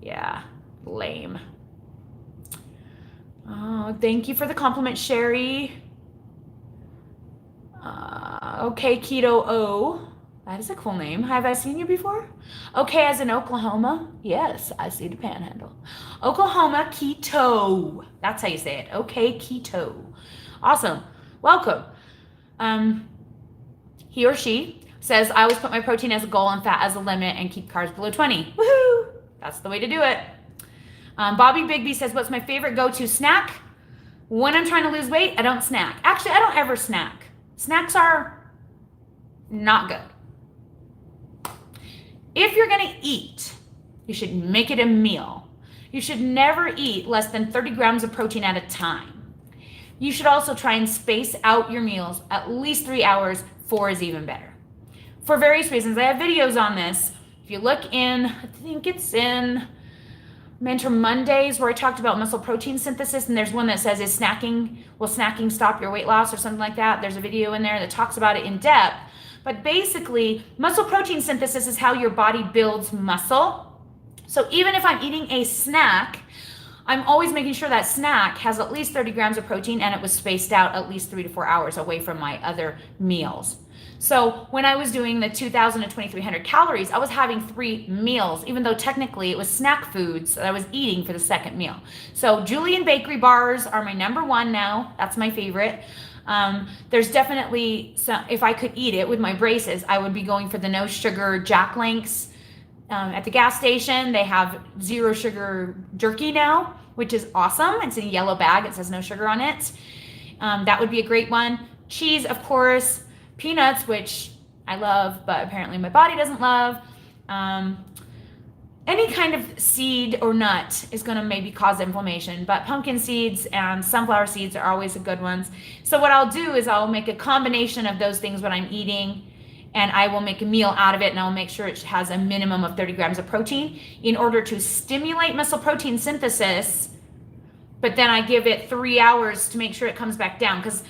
Yeah, lame. Oh, thank you for the compliment, Sherry. Okay, Keto O. That is a cool name. Have I seen you before? Okay, as in Oklahoma? Yes, I see the panhandle. Oklahoma Keto. That's how you say it. Okay, Keto. Awesome. Welcome. He or she says, I always put my protein as a goal and fat as a limit and keep carbs below 20. Woohoo! That's the way to do it. Bobby Bigby says, what's my favorite go-to snack? When I'm trying to lose weight, I don't snack. Actually, I don't ever snack. Snacks are not good. If you're going to eat, you should make it a meal. You should never eat less than 30 grams of protein at a time. You should also try and space out your meals at least 3 hours. 4 is even better. For various reasons. I have videos on this. If you look in, I think it's in Mentor Mondays where I talked about muscle protein synthesis, and there's one that says, will snacking stop your weight loss or something like that? There's a video in there that talks about it in depth. But basically, muscle protein synthesis is how your body builds muscle. So even if I'm eating a snack, I'm always making sure that snack has at least 30 grams of protein and it was spaced out at least 3 to 4 hours away from my other meals. So when I was doing the 2,000 to 2,300 calories, I was having 3 meals, even though technically it was snack foods that I was eating for the second meal. So Julian bakery bars are my number one now. That's my favorite. There's definitely some, if I could eat it with my braces, I would be going for the no sugar Jack Links. At the gas station, they have 0 sugar jerky now, which is awesome. It's in a yellow bag. It says no sugar on it. That would be a great one. Cheese, of course. Peanuts, which I love, but apparently my body doesn't love. Any kind of seed or nut is going to maybe cause inflammation, but pumpkin seeds and sunflower seeds are always the good ones. So what I'll do is I'll make a combination of those things when I'm eating, and I will make a meal out of it, and I'll make sure it has a minimum of 30 grams of protein in order to stimulate muscle protein synthesis, but then I give it 3 hours to make sure it comes back down, because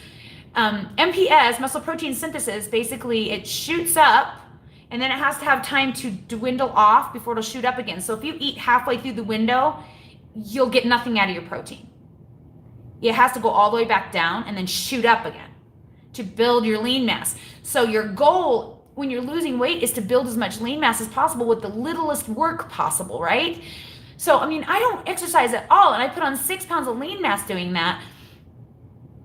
MPS, muscle protein synthesis, basically it shoots up, and then it has to have time to dwindle off before it'll shoot up again. So if you eat halfway through the window, you'll get nothing out of your protein. It has to go all the way back down and then shoot up again to build your lean mass. So your goal when you're losing weight is to build as much lean mass as possible with the littlest work possible, right? So, I mean, I don't exercise at all, and I put on 6 pounds of lean mass doing that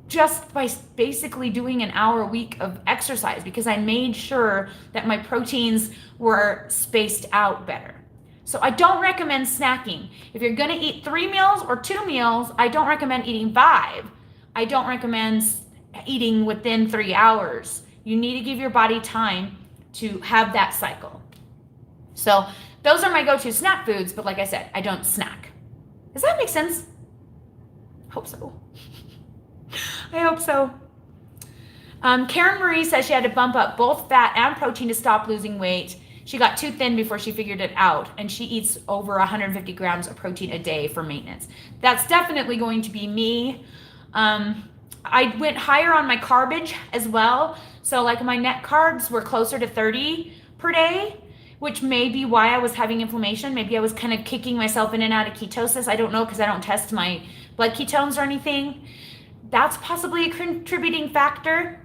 just by basically doing an hour a week of exercise, because I made sure that my proteins were spaced out better. So I don't recommend snacking. If you're gonna eat 3 meals or 2 meals, I don't recommend eating 5. I don't recommend eating within 3 hours. You need to give your body time to have that cycle. So those are my go-to snack foods, but like I said, I don't snack. Does that make sense? Hope so. I hope so. Karen Marie says she had to bump up both fat and protein to stop losing weight. She got too thin before she figured it out, and she eats over 150 grams of protein a day for maintenance. That's definitely going to be me. I went higher on my carbage as well. So like my net carbs were closer to 30 per day, which may be why I was having inflammation. Maybe I was kind of kicking myself in and out of ketosis. I don't know, because I don't test my blood ketones or anything. That's possibly a contributing factor.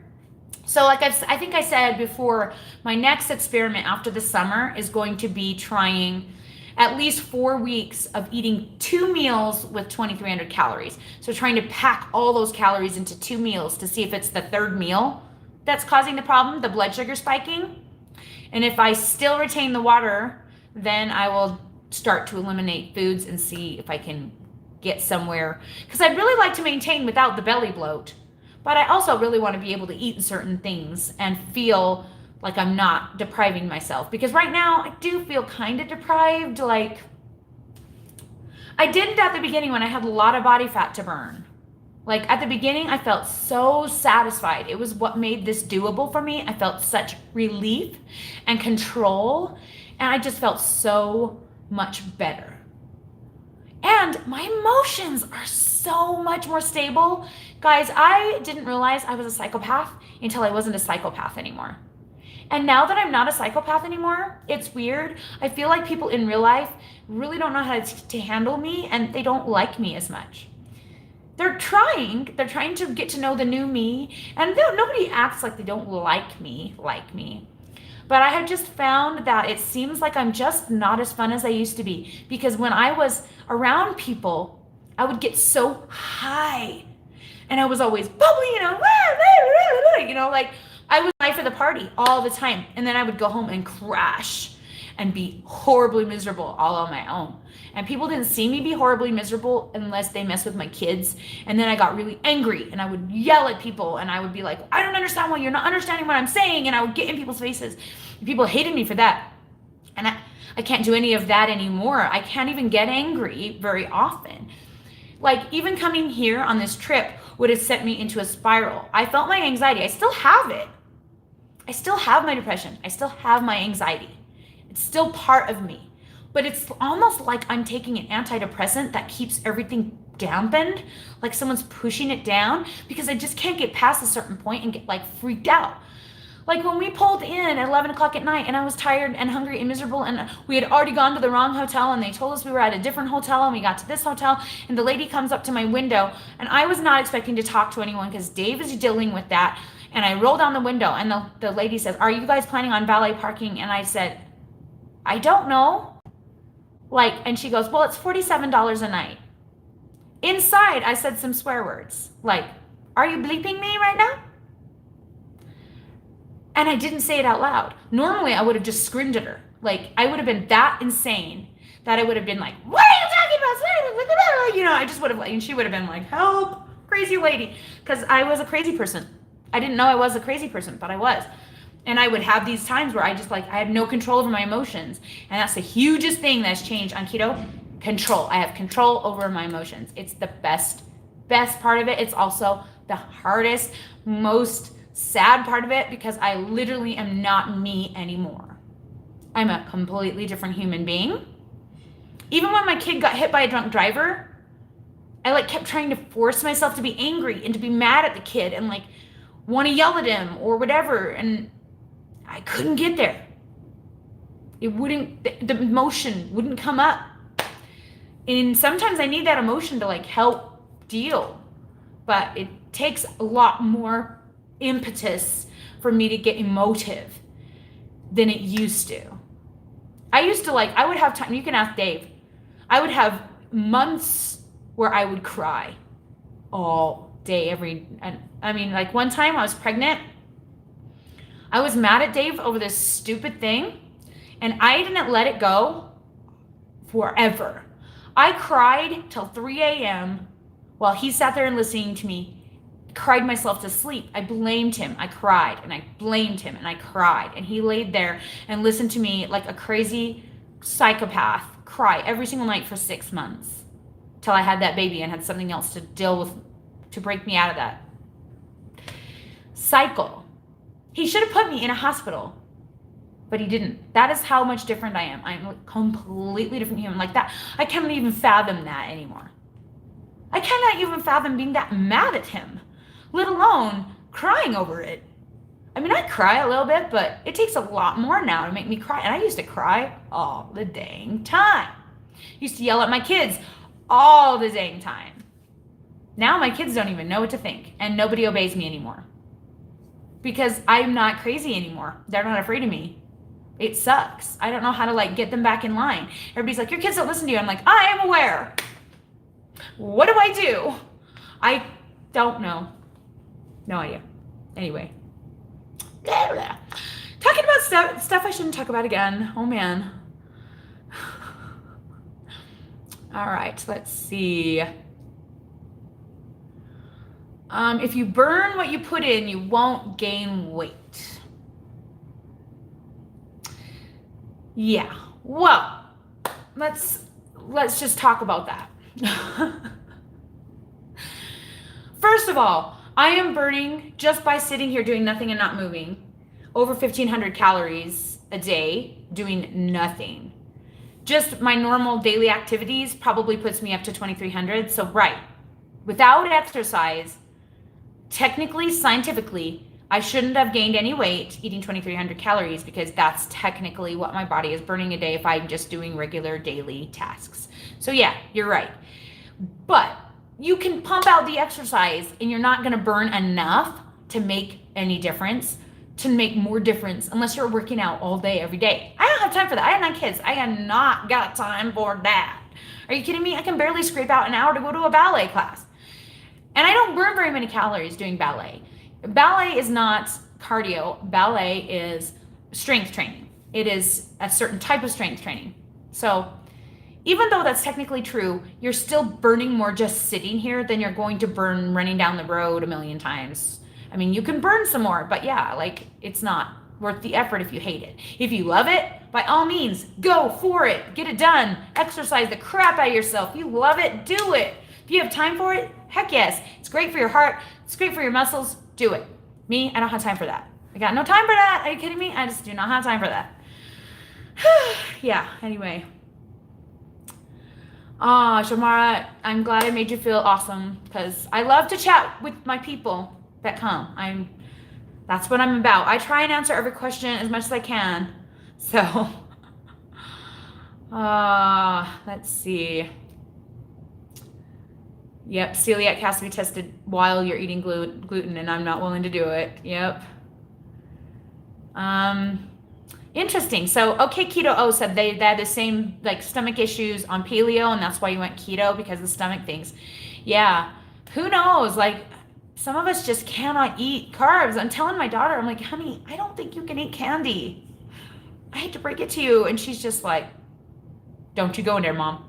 So like I think I said before, my next experiment after the summer is going to be trying at least 4 weeks of eating 2 meals with 2,300 calories. So trying to pack all those calories into 2 meals to see if it's the third meal that's causing the problem, the blood sugar spiking. And if I still retain the water, then I will start to eliminate foods and see if I can get somewhere. Because I'd really like to maintain without the belly bloat. But I also really want to be able to eat certain things and feel like I'm not depriving myself. Because right now, I do feel kind of deprived. Like, I didn't at the beginning when I had a lot of body fat to burn. Like, at the beginning, I felt so satisfied. It was what made this doable for me. I felt such relief and control, and I just felt so much better. And my emotions are so much more stable. Guys, I didn't realize I was a psychopath until I wasn't a psychopath anymore. And now that I'm not a psychopath anymore, it's weird. I feel like people in real life really don't know how to handle me, and they don't like me as much. They're trying to get to know the new me, and nobody acts like they don't like me. But I have just found that it seems like I'm just not as fun as I used to be, because when I was around people, I would get so high, and I was always bubbly, like I was life of the party all the time, and then I would go home and crash and be horribly miserable all on my own. And people didn't see me be horribly miserable unless they messed with my kids. And then I got really angry, and I would yell at people, and I would be like, I don't understand why you're not understanding what I'm saying. And I would get in people's faces. People hated me for that. And I can't do any of that anymore. I can't even get angry very often. Like, even coming here on this trip would have sent me into a spiral. I felt my anxiety. I still have it. I still have my depression. I still have my anxiety. It's still part of me. But it's almost like I'm taking an antidepressant that keeps everything dampened, like someone's pushing it down, because I just can't get past a certain point and get like freaked out. Like when we pulled in at 11 o'clock at night and I was tired and hungry and miserable, and we had already gone to the wrong hotel, and they told us we were at a different hotel, and we got to this hotel, and the lady comes up to my window, and I was not expecting to talk to anyone because Dave is dealing with that. And I roll down the window, and the lady says, are you guys planning on valet parking? And I said, I don't know. Like, and she goes, well, it's $47 a night. Inside, I said some swear words. Like, are you bleeping me right now? And I didn't say it out loud. Normally, I would have just screamed at her. Like, I would have been that insane that I would have been like, what are you talking about? I just would have, and she would have been like, help, crazy lady. Because I was a crazy person. I didn't know I was a crazy person, but I was. And I would have these times where I just I had no control over my emotions. And that's the hugest thing that's changed on keto. Control. I have control over my emotions. It's the best part of it. It's also the hardest, most sad part of it, because I literally am not me anymore. I'm a completely different human being. Even when my kid got hit by a drunk driver, I kept trying to force myself to be angry and to be mad at the kid and want to yell at him or whatever. And I couldn't get there. It wouldn't, the emotion wouldn't come up. And sometimes I need that emotion to help deal. But it takes a lot more impetus for me to get emotive than it used to. I used to I would have time, you can ask Dave, I would have months where I would cry all day, one time I was pregnant. I was mad at Dave over this stupid thing, and I didn't let it go forever. I cried till 3 a.m. while he sat there and listening to me, cried myself to sleep. I blamed him. I cried, and I blamed him, and I cried. And he laid there and listened to me like a crazy psychopath cry every single night for 6 months till I had that baby and had something else to deal with to break me out of that cycle. He should have put me in a hospital, but he didn't. That is how much different I am. I'm a completely different human. Like that, I can't even fathom that anymore. I cannot even fathom being that mad at him, let alone crying over it. I cry a little bit, but it takes a lot more now to make me cry. And I used to cry all the dang time. Used to yell at my kids all the dang time. Now my kids don't even know what to think, and nobody obeys me anymore. Because I'm not crazy anymore. They're not afraid of me. It sucks. I don't know how to get them back in line. Everybody's like, your kids don't listen to you. I'm like, I am aware. What do I do? I don't know. No idea. Anyway, Talking about stuff I shouldn't talk about again. Oh man. All right, let's see. If you burn what you put in, you won't gain weight. Yeah. Well, let's just talk about that. First of all, I am burning, just by sitting here doing nothing and not moving, over 1,500 calories a day doing nothing. Just my normal daily activities probably puts me up to 2,300. So right, without exercise, technically, scientifically, I shouldn't have gained any weight eating 2,300 calories, because that's technically what my body is burning a day if I'm just doing regular daily tasks. So yeah, you're right. But you can pump out the exercise and you're not going to burn enough to make any difference, to make more difference, unless you're working out all day, every day. I don't have time for that. I have 9 kids. I have not got time for that. Are you kidding me? I can barely scrape out an hour to go to a ballet class. And I don't burn very many calories doing ballet. Ballet is not cardio. Ballet is strength training. It is a certain type of strength training. So even though that's technically true, you're still burning more just sitting here than you're going to burn running down the road a million times. I mean, you can burn some more, but yeah, like, it's not worth the effort if you hate it. If you love it, by all means, go for it. Get it done. Exercise the crap out of yourself. You love it, do it. If you have time for it, heck yes. It's great for your heart. It's great for your muscles. Do it. Me, I don't have time for that. I got no time for that. Are you kidding me? I just do not have time for that. Yeah, anyway. Shamara, I'm glad I made you feel awesome, because I love to chat with my people that come. That's what I'm about. I try and answer every question as much as I can. So, let's see. Yep, celiac has to be tested while you're eating gluten, and I'm not willing to do it. Yep. Interesting. So, okay, Keto O said they had the same like stomach issues on paleo, and that's why you went keto, because of the stomach things. Yeah. Who knows? Like, some of us just cannot eat carbs. I'm telling my daughter, I'm like, honey, I don't think you can eat candy. I hate to break it to you. And she's just like, don't you go in there, Mom.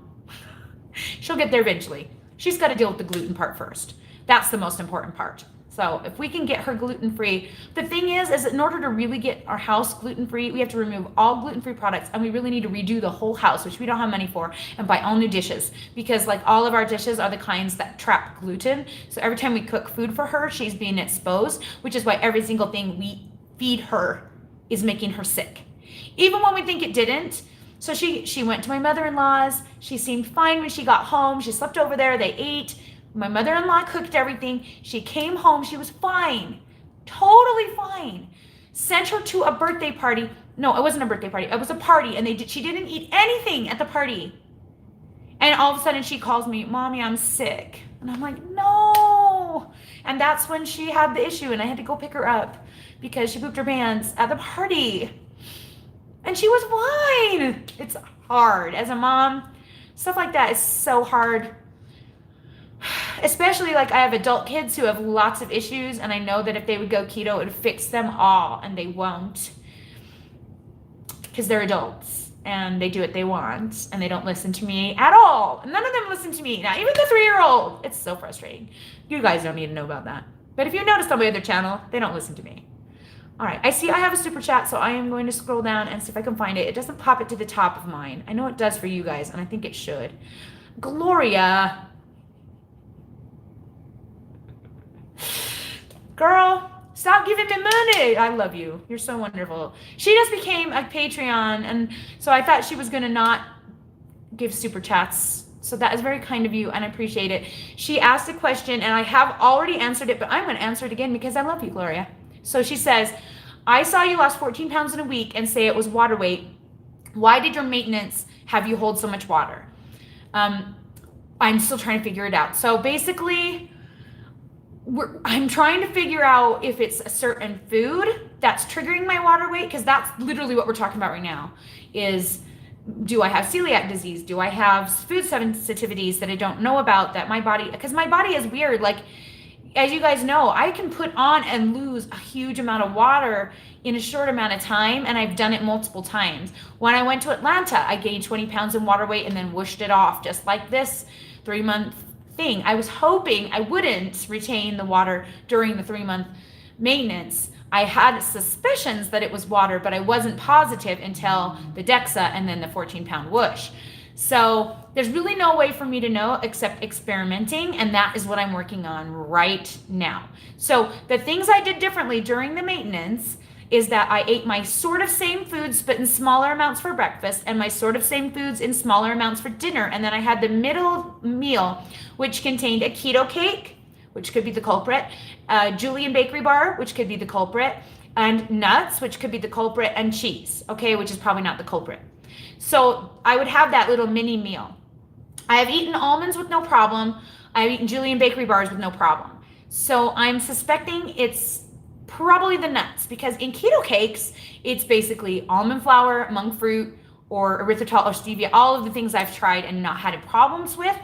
She'll get there eventually. She's got to deal with the gluten part first. That's the most important part. So if we can get her gluten-free, the thing is in order to really get our house gluten-free, we have to remove all gluten-free products, and we really need to redo the whole house, which we don't have money for, and buy all new dishes, because like all of our dishes are the kinds that trap gluten. So every time we cook food for her, she's being exposed, which is why every single thing we feed her is making her sick. Even when we think it didn't. So she went to my mother-in-law's. She seemed fine when she got home. She slept over there. They ate. My mother-in-law cooked everything. She came home. She was fine. Totally fine. Sent her to a birthday party. No, it wasn't a birthday party. It was a party, and she didn't eat anything at the party. And all of a sudden she calls me, Mommy, I'm sick. And I'm like, no. And that's when she had the issue, and I had to go pick her up because she pooped her pants at the party. And she was fine. It's hard. As a mom, stuff like that is so hard. Especially like I have adult kids who have lots of issues, and I know that if they would go keto, it would fix them all, and they won't, because they're adults and they do what they want, and they don't listen to me at all. None of them listen to me. Not even the 3-year-old. It's so frustrating. You guys don't need to know about that. But if you notice on my other channel, they don't listen to me. All right, I see I have a super chat, so I am going to scroll down and see if I can find it. It doesn't pop it to the top of mine. I know it does for you guys, and I think it should. Gloria. Girl, stop giving me money. I love you. You're so wonderful. She just became a Patreon, and so I thought she was going to not give super chats. So that is very kind of you, and I appreciate it. She asked a question, and I have already answered it, but I'm going to answer it again because I love you, Gloria. So she says, I saw you lost 14 pounds in a week and say it was water weight. Why did your maintenance have you hold so much water? I'm still trying to figure it out. So basically, I'm trying to figure out if it's a certain food that's triggering my water weight, because that's literally what we're talking about right now, is do I have celiac disease? Do I have food sensitivities that I don't know about that my body, because my body is weird. Like, as you guys know, I can put on and lose a huge amount of water in a short amount of time, and I've done it multiple times. When I went to Atlanta, I gained 20 pounds in water weight and then whooshed it off just like this 3-month thing. I was hoping I wouldn't retain the water during the 3-month maintenance. I had suspicions that it was water, but I wasn't positive until the DEXA and then the 14-pound whoosh. So there's really no way for me to know except experimenting, and that is what I'm working on right now. So the things I did differently during the maintenance is that I ate my sort of same foods but in smaller amounts for breakfast, and my sort of same foods in smaller amounts for dinner. And then I had the middle meal, which contained a keto cake, which could be the culprit, Julian bakery bar, which could be the culprit, and nuts, which could be the culprit, and cheese, okay, which is probably not the culprit. So I would have that little mini meal. I have eaten almonds with no problem. I've eaten Julian bakery bars with no problem. So I'm suspecting it's probably the nuts, because in keto cakes, it's basically almond flour, monk fruit, or erythritol or stevia, all of the things I've tried and not had problems with,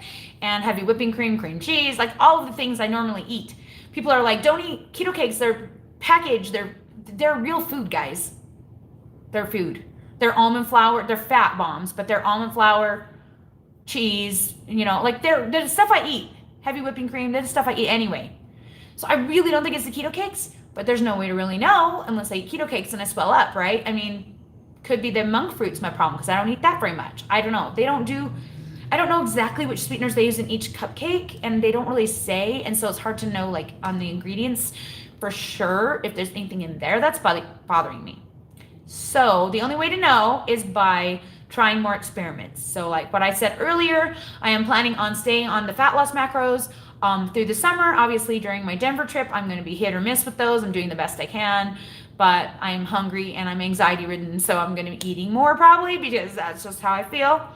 and heavy whipping cream, cream cheese, like all of the things I normally eat. People are like, don't eat keto cakes. They're packaged. They're real food, guys. They're food. They're almond flour. They're fat bombs, but they're almond flour, cheese, like they're the stuff I eat. Heavy whipping cream, they're the stuff I eat anyway. So I really don't think it's the keto cakes, but there's no way to really know unless I eat keto cakes and I swell up, right? I mean, could be the monk fruit's my problem because I don't eat that very much. I don't know. I don't know exactly which sweeteners they use in each cupcake, and they don't really say, and so it's hard to know, like, on the ingredients for sure if there's anything in there that's bothering me. So the only way to know is by trying more experiments. So like what I said earlier, I am planning on staying on the fat loss macros through the summer. Obviously during my Denver trip, I'm going to be hit or miss with those. I'm doing the best I can, but I'm hungry and I'm anxiety ridden, so I'm going to be eating more probably because that's just how I feel.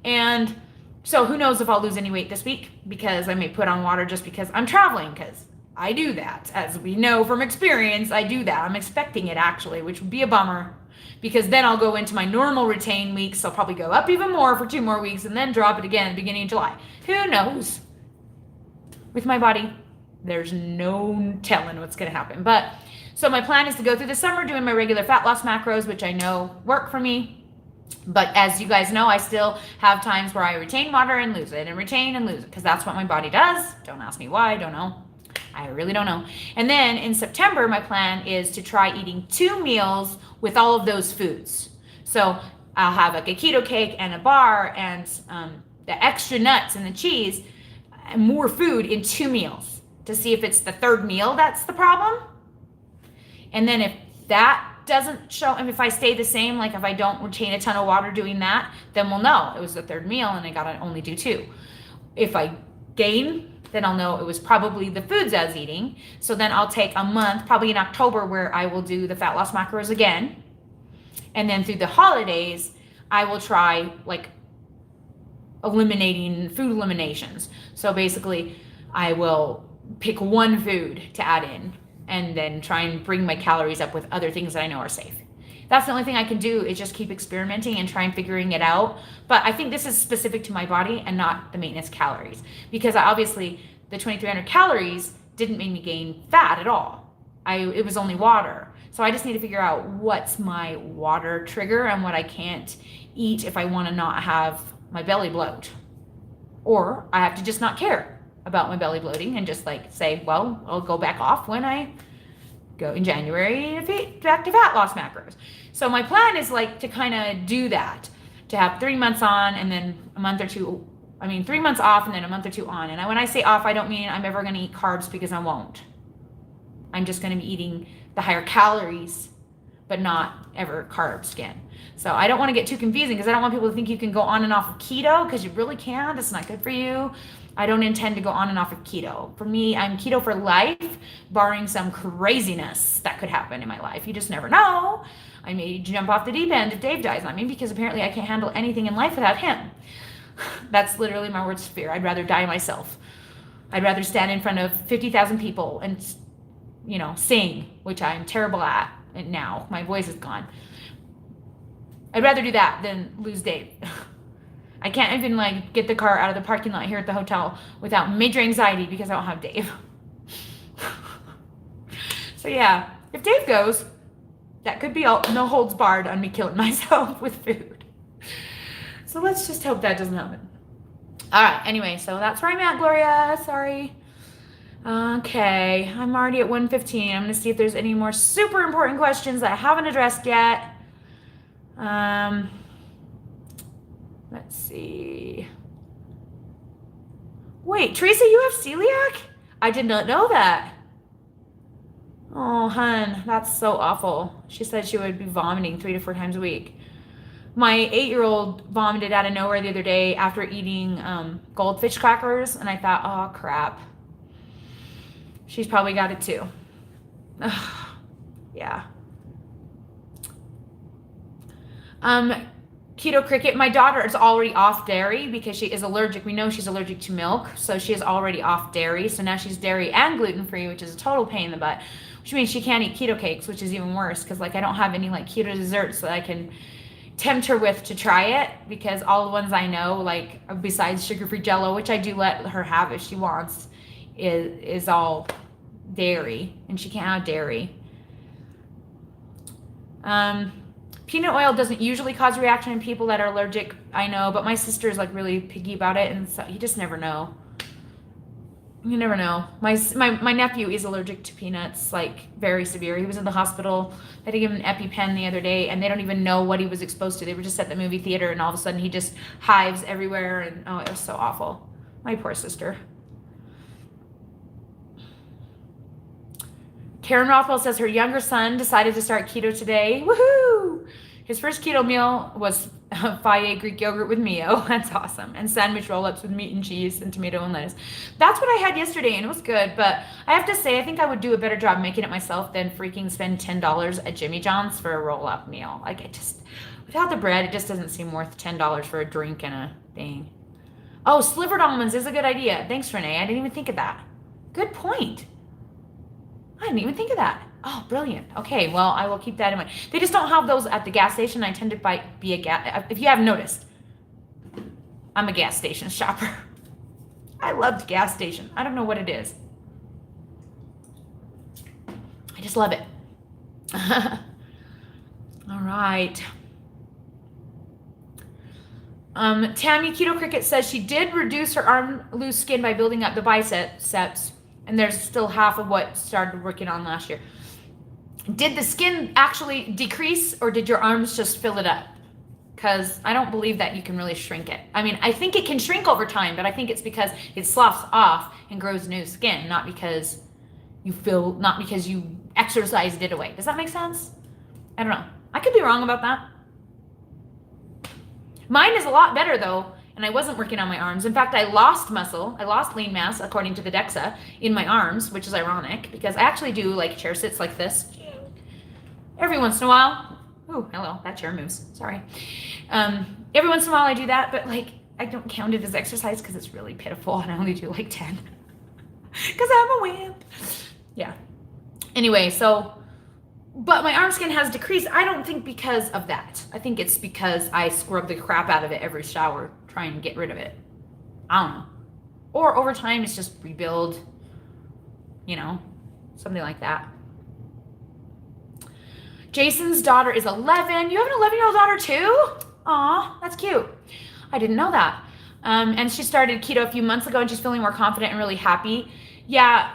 And so who knows if I'll lose any weight this week, because I may put on water just because I'm traveling, because I do that. As we know from experience, I do that. I'm expecting it actually, which would be a bummer, because then I'll go into my normal retain weeks. So I'll probably go up even more for 2 more weeks and then drop it again at the beginning of July. Who knows? With my body, there's no telling what's going to happen. But so my plan is to go through the summer doing my regular fat loss macros, which I know work for me. But as you guys know, I still have times where I retain water and lose it, and retain and lose it, because that's what my body does. Don't ask me why. Don't know. I really don't know. And then in September, my plan is to try eating 2 meals with all of those foods. So I'll have like a keto cake and a bar and the extra nuts and the cheese and more food in 2 meals to see if it's the 3rd meal that's the problem. And then if that doesn't show, and if I stay the same, like if I don't retain a ton of water doing that, then we'll know it was the 3rd meal and I gotta only do 2. If I gain, then I'll know it was probably the foods I was eating. So then I'll take a month, probably in October, where I will do the fat loss macros again. And then through the holidays, I will try like eliminating food eliminations. So basically I will pick 1 food to add in and then try and bring my calories up with other things that I know are safe. That's the only thing I can do, is just keep experimenting and try and figuring it out. But I think this is specific to my body and not the maintenance calories, because obviously the 2,300 calories didn't make me gain fat at all. It was only water. So I just need to figure out what's my water trigger and what I can't eat if I want to not have my belly bloat. Or I have to just not care about my belly bloating and just like say, well, I'll go back off when I go in January back to fat loss macros. So my plan is like to kind of do that, to have 3 months on and then a month or 2, 3 months off and then a month or 2 on. And when I say off, I don't mean I'm ever going to eat carbs, because I won't. I'm just going to be eating the higher calories, but not ever carbs again. So I don't want to get too confusing, because I don't want people to think you can go on and off of keto, because you really can't. It's not good for you. I don't intend to go on and off of keto. For me, I'm keto for life, barring some craziness that could happen in my life. You just never know. I may jump off the deep end if Dave dies on me, because apparently I can't handle anything in life without him. That's literally my worst fear. I'd rather die myself. I'd rather stand in front of 50,000 people and, sing, which I'm terrible at now. My voice is gone. I'd rather do that than lose Dave. I can't even get the car out of the parking lot here at the hotel without major anxiety because I don't have Dave. So yeah, if Dave goes, that could be all, no holds barred on me killing myself with food. So let's just hope that doesn't happen. All right, anyway, so that's where I'm at, Gloria. Sorry. Okay, I'm already at 1:15. I'm gonna see if there's any more super important questions that I haven't addressed yet. Let's see. Wait, Teresa, you have celiac? I did not know that. Oh, hun, that's so awful. She said she would be vomiting 3 to 4 times a week. My 8-year-old vomited out of nowhere the other day after eating goldfish crackers, and I thought, oh, crap. She's probably got it too. Ugh, yeah. Keto Cricket, my daughter is already off dairy because she is allergic. We know she's allergic to milk, so she is already off dairy. So now she's dairy and gluten-free, which is a total pain in the butt, which means she can't eat keto cakes, which is even worse because like I don't have any like keto desserts that I can tempt her with to try it, because all the ones I know, like besides sugar-free Jello, which I do let her have if she wants, is all dairy, and she can't have dairy. Peanut oil doesn't usually cause a reaction in people that are allergic, I know, but my sister is like really picky about it, and so you just never know. You never know. My nephew is allergic to peanuts, like very severe. He was in the hospital. They had to give him an EpiPen the other day, and they don't even know what he was exposed to. They were just at the movie theater, and all of a sudden he just hives everywhere, and oh, it was so awful. My poor sister. Karen Rothwell says her younger son decided to start keto today. Woohoo! His first keto meal was Faye Greek yogurt with Mio. That's awesome. And sandwich roll-ups with meat and cheese and tomato and lettuce. That's what I had yesterday, and it was good. But I have to say, I think I would do a better job making it myself than freaking spend $10 at Jimmy John's for a roll-up meal. Like, it just, without the bread, it just doesn't seem worth $10 for a drink and a thing. Oh, slivered almonds is a good idea. Thanks, Renee. I didn't even think of that. Good point. I didn't even think of that. Oh, brilliant. Okay, well, I will keep that in mind. They just don't have those at the gas station. I tend to be a gas. If you haven't noticed, I'm a gas station shopper. I loved gas station. I don't know what it is. I just love it. All right. Tammy Keto Cricket says she did reduce her arm loose skin by building up the biceps, and there's still half of what started working on last year. Did the skin actually decrease, or did your arms just fill it up? Because I don't believe that you can really shrink it. I mean, I think it can shrink over time, but I think it's because it sloughs off and grows new skin, not because you exercised it away. Does that make sense? I don't know. I could be wrong about that. Mine is a lot better though, and I wasn't working on my arms. In fact, I lost muscle. I lost lean mass, according to the DEXA, in my arms, which is ironic because I actually do like chair sits like this every once in a while. Oh, hello, that chair moves. Sorry. Every once in a while I do that, but like I don't count it as exercise because it's really pitiful, and I only do like 10 because I'm a wimp. Yeah. Anyway, but my arm skin has decreased. I don't think because of that. I think it's because I scrub the crap out of it every shower, trying to get rid of it. I don't know. Or over time, it's just rebuild, something like that. Jason's daughter is 11. You have an 11-year-old daughter too? Aw, that's cute. I didn't know that. And she started keto a few months ago, and she's feeling more confident and really happy. Yeah,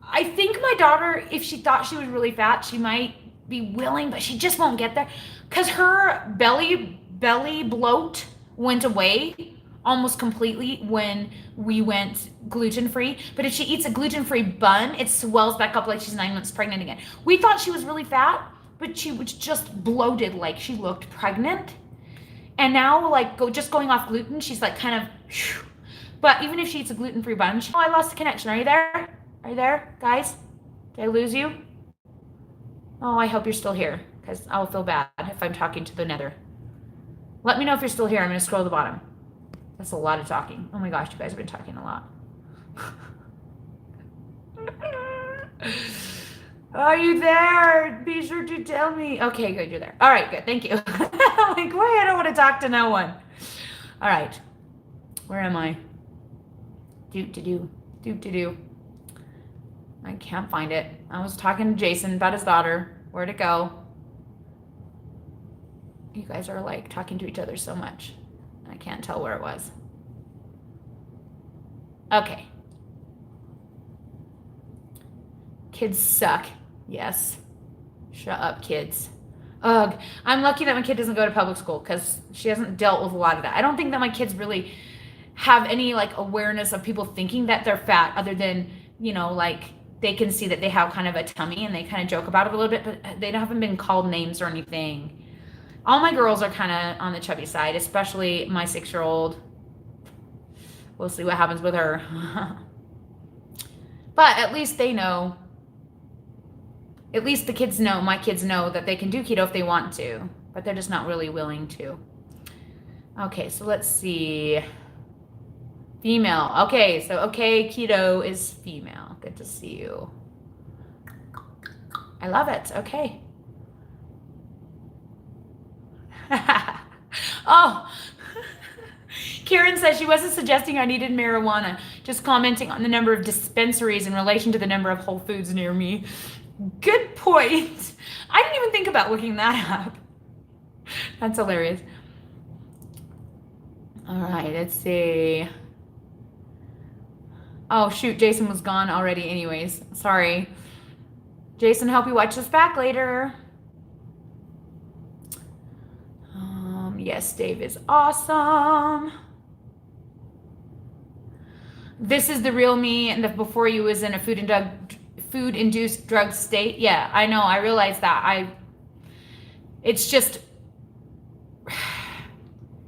I think my daughter, if she thought she was really fat, she might be willing, but she just won't get there because her belly bloat went away almost completely when we went gluten-free. But if she eats a gluten-free bun, it swells back up like she's 9 months pregnant again. We thought she was really fat, but she was just bloated like she looked pregnant. And now, like, just going off gluten, she's like kind of, whew. But even if she eats a gluten-free bun, I lost the connection. Are you there? Are you there, guys? Did I lose you? Oh, I hope you're still here, because I'll feel bad if I'm talking to the nether. Let me know if you're still here. I'm going to scroll to the bottom. That's a lot of talking. Oh my gosh, you guys have been talking a lot. Are you there? Be sure to tell me. Okay, good, you're there. All right, good, thank you. I'm like, why? I don't want to talk to no one. All right, where am I? Do. I can't find it. I was talking to Jason about his daughter. Where'd it go? You guys are like talking to each other so much. I can't tell where it was. Okay. Kids suck. Yes. Shut up, kids. Ugh. I'm lucky that my kid doesn't go to public school because she hasn't dealt with a lot of that. I don't think that my kids really have any like awareness of people thinking that they're fat other than, you know, like they can see that they have kind of a tummy and they kind of joke about it a little bit, but they haven't been called names or anything. All my girls are kind of on the chubby side, especially my 6-year-old. We'll see what happens with her. But at least they know. At least the kids know, my kids know that they can do keto if they want to, but they're just not really willing to. Okay, so let's see. Female. Okay, so okay, keto is female. Good to see you. I love it. Okay. Oh. Karen says she wasn't suggesting I needed marijuana, just commenting on the number of dispensaries in relation to the number of Whole Foods near me. Good point. I didn't even think about looking that up. That's hilarious. All right, let's see. Oh, shoot, Jason was gone already anyways. Sorry. Jason, hope you watch this back later. Yes, Dave is awesome. This is the real me, and the before you was in a food-induced drug state. Yeah, I know. I realize that. It's just,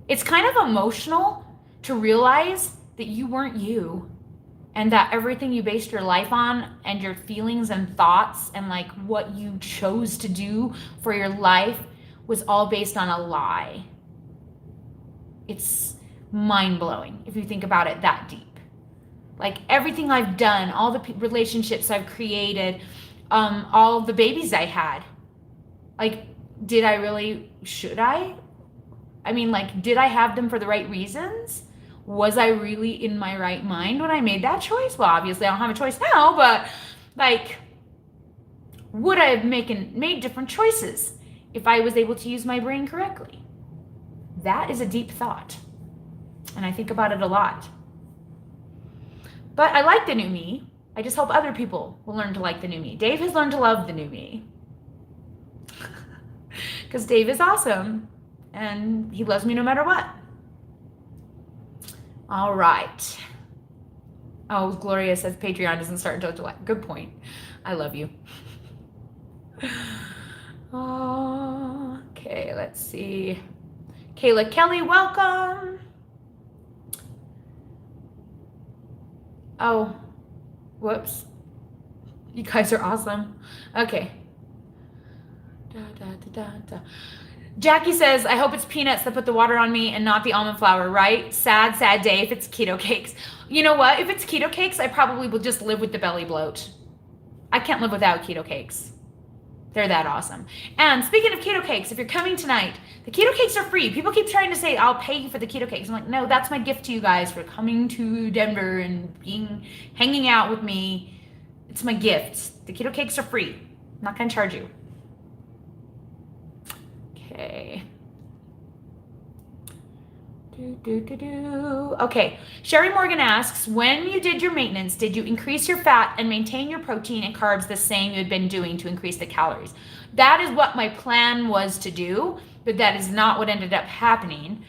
it's kind of emotional to realize that you weren't you, and that everything you based your life on and your feelings and thoughts and like what you chose to do for your life was all based on a lie. It's mind-blowing if you think about it that deep. Like everything I've done, all the relationships I've created, all the babies I had, like, did I really, should I? I mean, like, did I have them for the right reasons? Was I really in my right mind when I made that choice? Well, obviously I don't have a choice now, but like, would I have made different choices if I was able to use my brain correctly? That is a deep thought, and I think about it a lot. But I like the new me. I just hope other people will learn to like the new me. Dave has learned to love the new me. Because Dave is awesome, and he loves me no matter what. All right. Oh, Gloria says Patreon doesn't start until July. Good point. I love you. Okay, let's see. Kayla Kelly, welcome. Oh, whoops. You guys are awesome. Okay. Jackie says, I hope it's peanuts that put the water on me and not the almond flour, right? Sad, sad day if it's keto cakes. You know what? If it's keto cakes, I probably will just live with the belly bloat. I can't live without keto cakes. They're that awesome. And speaking of keto cakes, if you're coming tonight, the keto cakes are free. People keep trying to say, I'll pay you for the keto cakes. I'm like, no, that's my gift to you guys for coming to Denver and hanging out with me. It's my gift. The keto cakes are free. I'm not going to charge you. Okay. Okay. Sherry Morgan asks, when you did your maintenance, did you increase your fat and maintain your protein and carbs the same you had been doing to increase the calories? That is what my plan was to do, but that is not what ended up happening.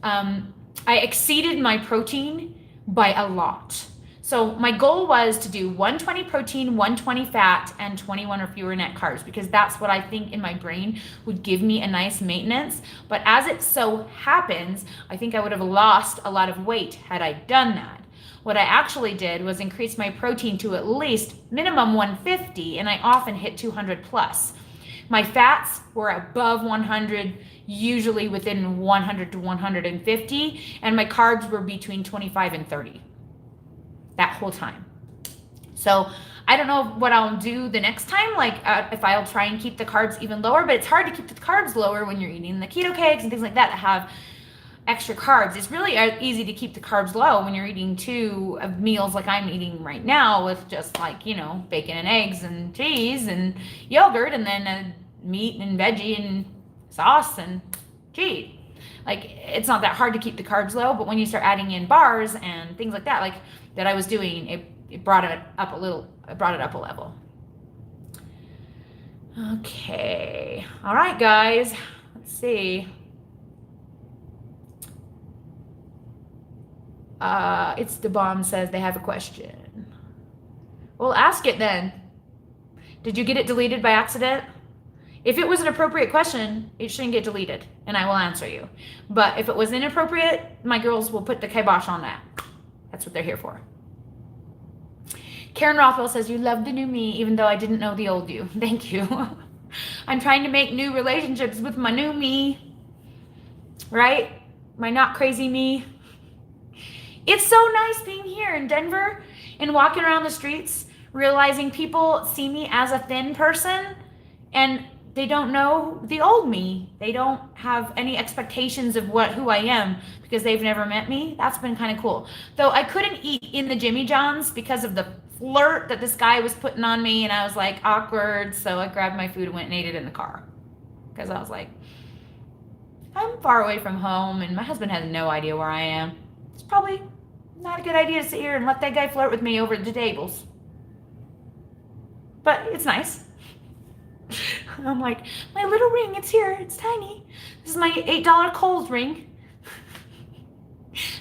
I exceeded my protein by a lot. So my goal was to do 120 protein, 120 fat, and 21 or fewer net carbs, because that's what I think in my brain would give me a nice maintenance. But as it so happens, I think I would have lost a lot of weight had I done that. What I actually did was increase my protein to at least minimum 150, and I often hit 200 plus. My fats were above 100, usually within 100 to 150, and my carbs were between 25 and 30. That whole time. So I don't know what I'll do the next time, like if I'll try and keep the carbs even lower, but it's hard to keep the carbs lower when you're eating the keto cakes and things like that have extra carbs. It's really easy to keep the carbs low when you're eating 2 of meals like I'm eating right now with just like, you know, bacon and eggs and cheese and yogurt and then meat and veggie and sauce and cheese. Like, it's not that hard to keep the carbs low, but when you start adding in bars and things like that, like that I was doing, it brought it up a little, it brought it up a level. Okay. All right, guys. Let's see. It's the bomb says they have a question. Well, ask it then. Did you get it deleted by accident? If it was an appropriate question, it shouldn't get deleted, and I will answer you. But if it was inappropriate, my girls will put the kibosh on that. That's what they're here for. Karen Rothwell says, you love the new me, even though I didn't know the old you. Thank you. I'm trying to make new relationships with my new me, right? My not crazy me. It's so nice being here in Denver and walking around the streets, realizing people see me as a thin person and they don't know the old me. They don't have any expectations of who I am because they've never met me. That's been kind of cool. Though I couldn't eat in the Jimmy John's because of the flirt that this guy was putting on me, and I was like awkward. So I grabbed my food and went and ate it in the car because I was like, I'm far away from home and my husband has no idea where I am. It's probably not a good idea to sit here and let that guy flirt with me over the tables. But it's nice. I'm like, my little ring, it's here, it's tiny. This is my $8 Kohl's ring.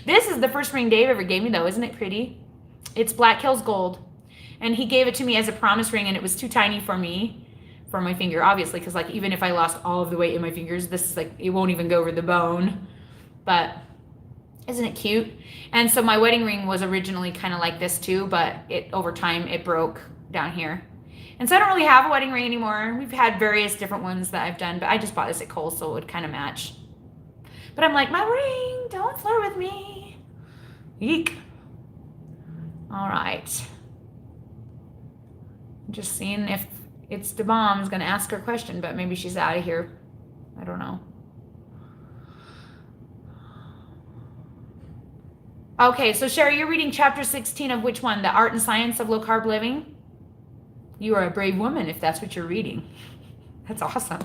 This is the first ring Dave ever gave me though, isn't it pretty? It's Black Hills Gold. And he gave it to me as a promise ring and it was too tiny for me, for my finger, obviously, because like even if I lost all of the weight in my fingers, this is like, it won't even go over the bone. But isn't it cute? And so my wedding ring was originally kind of like this too, but over time it broke down here. And so I don't really have a wedding ring anymore. We've had various different ones that I've done, but I just bought this at Kohl's so it would kind of match. But I'm like, my ring, don't flirt with me. Eek. All right. Just seeing if it's the bomb's gonna ask her question, but maybe she's out of here. I don't know. Okay, so Sherry, you're reading chapter 16 of which one? The Art and Science of Low Carb Living? You are a brave woman if that's what you're reading. That's awesome.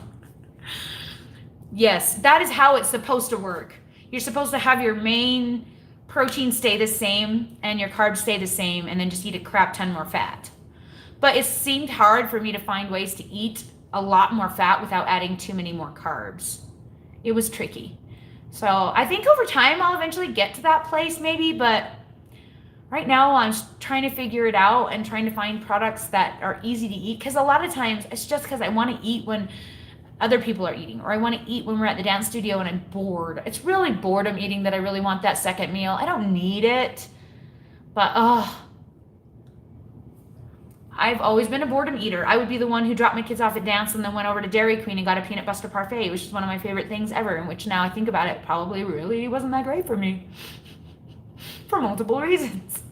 Yes, that is how it's supposed to work. You're supposed to have your main protein stay the same and your carbs stay the same and then just eat a crap ton more fat. But it seemed hard for me to find ways to eat a lot more fat without adding too many more carbs. It was tricky. So I think over time I'll eventually get to that place maybe, but right now I'm trying to figure it out and trying to find products that are easy to eat, because a lot of times it's just because I want to eat when other people are eating, or I want to eat when we're at the dance studio and I'm bored. It's really boredom eating that I really want that second meal. I don't need it, but I've always been a boredom eater. I would be the one who dropped my kids off at dance and then went over to Dairy Queen and got a peanut butter parfait, which is one of my favorite things ever, and which now I think about it probably really wasn't that great for me for multiple reasons.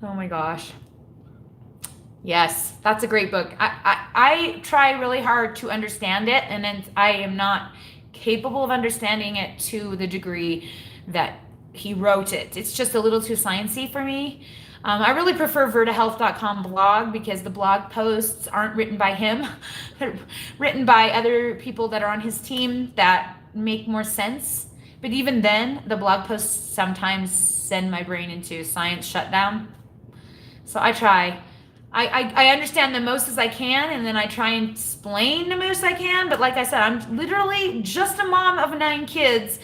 Oh my gosh. Yes, that's a great book. I try really hard to understand it, and then I am not capable of understanding it to the degree that he wrote it. It's just a little too sciencey for me. I really prefer vertahealth.com blog because the blog posts aren't written by him. They're written by other people that are on his team that make more sense. But even then, the blog posts sometimes send my brain into science shutdown. So I try. I understand the most as I can, and then I try and explain the most I can. But like I said, I'm literally just a mom of 9 kids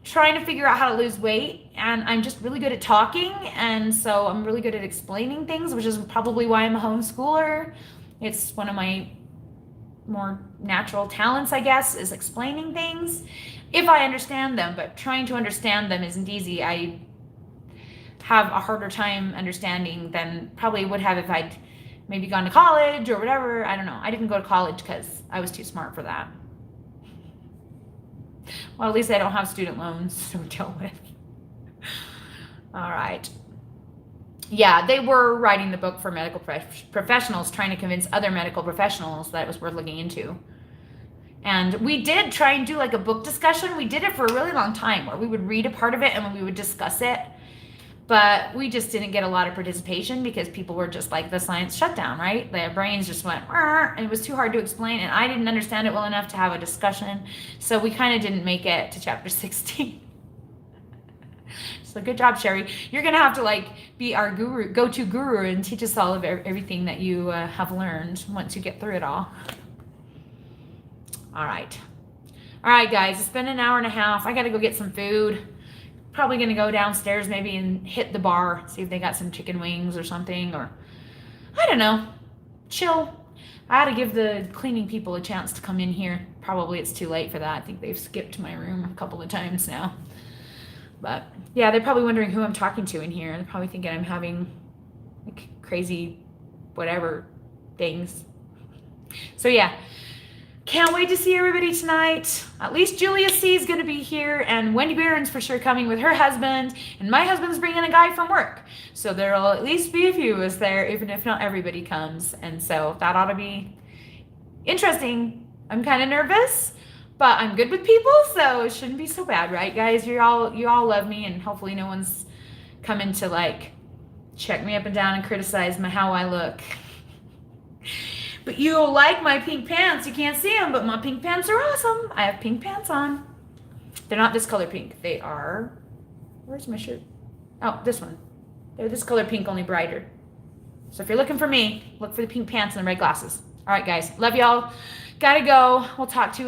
trying to figure out how to lose weight, and I'm just really good at talking, and so I'm really good at explaining things, which is probably why I'm a homeschooler. It's one of my more natural talents, I guess, is explaining things if I understand them, but trying to understand them isn't easy. I have a harder time understanding than probably would have if I'd maybe gone to college or whatever. I don't know. I didn't go to college because I was too smart for that. Well, at least I don't have student loans to deal with. All right. Yeah, they were writing the book for medical professionals, trying to convince other medical professionals that it was worth looking into. And we did try and do like a book discussion. We did it for a really long time where we would read a part of it and we would discuss it. But we just didn't get a lot of participation because people were just like, the science shut down, right? Their brains just went, and it was too hard to explain. And I didn't understand it well enough to have a discussion. So we kind of didn't make it to chapter 16. So good job, Sherry. You're going to have to like be our guru, go-to guru, and teach us all of everything that you have learned once you get through it all. All right. All right, guys, it's been an hour and a half. I got to go get some food. Probably going to go downstairs maybe and hit the bar, see if they got some chicken wings or something, or I don't know, chill. I had to give the cleaning people a chance to come in here. Probably it's too late for that. I think they've skipped my room a couple of times now. But yeah, they're probably wondering who I'm talking to in here. They're probably thinking I'm having like crazy whatever things. So yeah, can't wait to see everybody tonight. At least Julia C is going to be here, and Wendy Barron's for sure coming with her husband, and my husband's bringing a guy from work. So there'll at least be a few of us there, even if not everybody comes. And so that ought to be interesting. I'm kind of nervous, but I'm good with people, so it shouldn't be so bad, right, guys? You all love me, and hopefully no one's coming to like check me up and down and criticize how I look. But you'll like my pink pants. You can't see them, but my pink pants are awesome. I have pink pants on. They're not this color pink. They are, where's my shirt? Oh, this one. They're this color pink, only brighter. So if you're looking for me, look for the pink pants and the red glasses. All right, guys. Love y'all. Gotta go. We'll talk to you.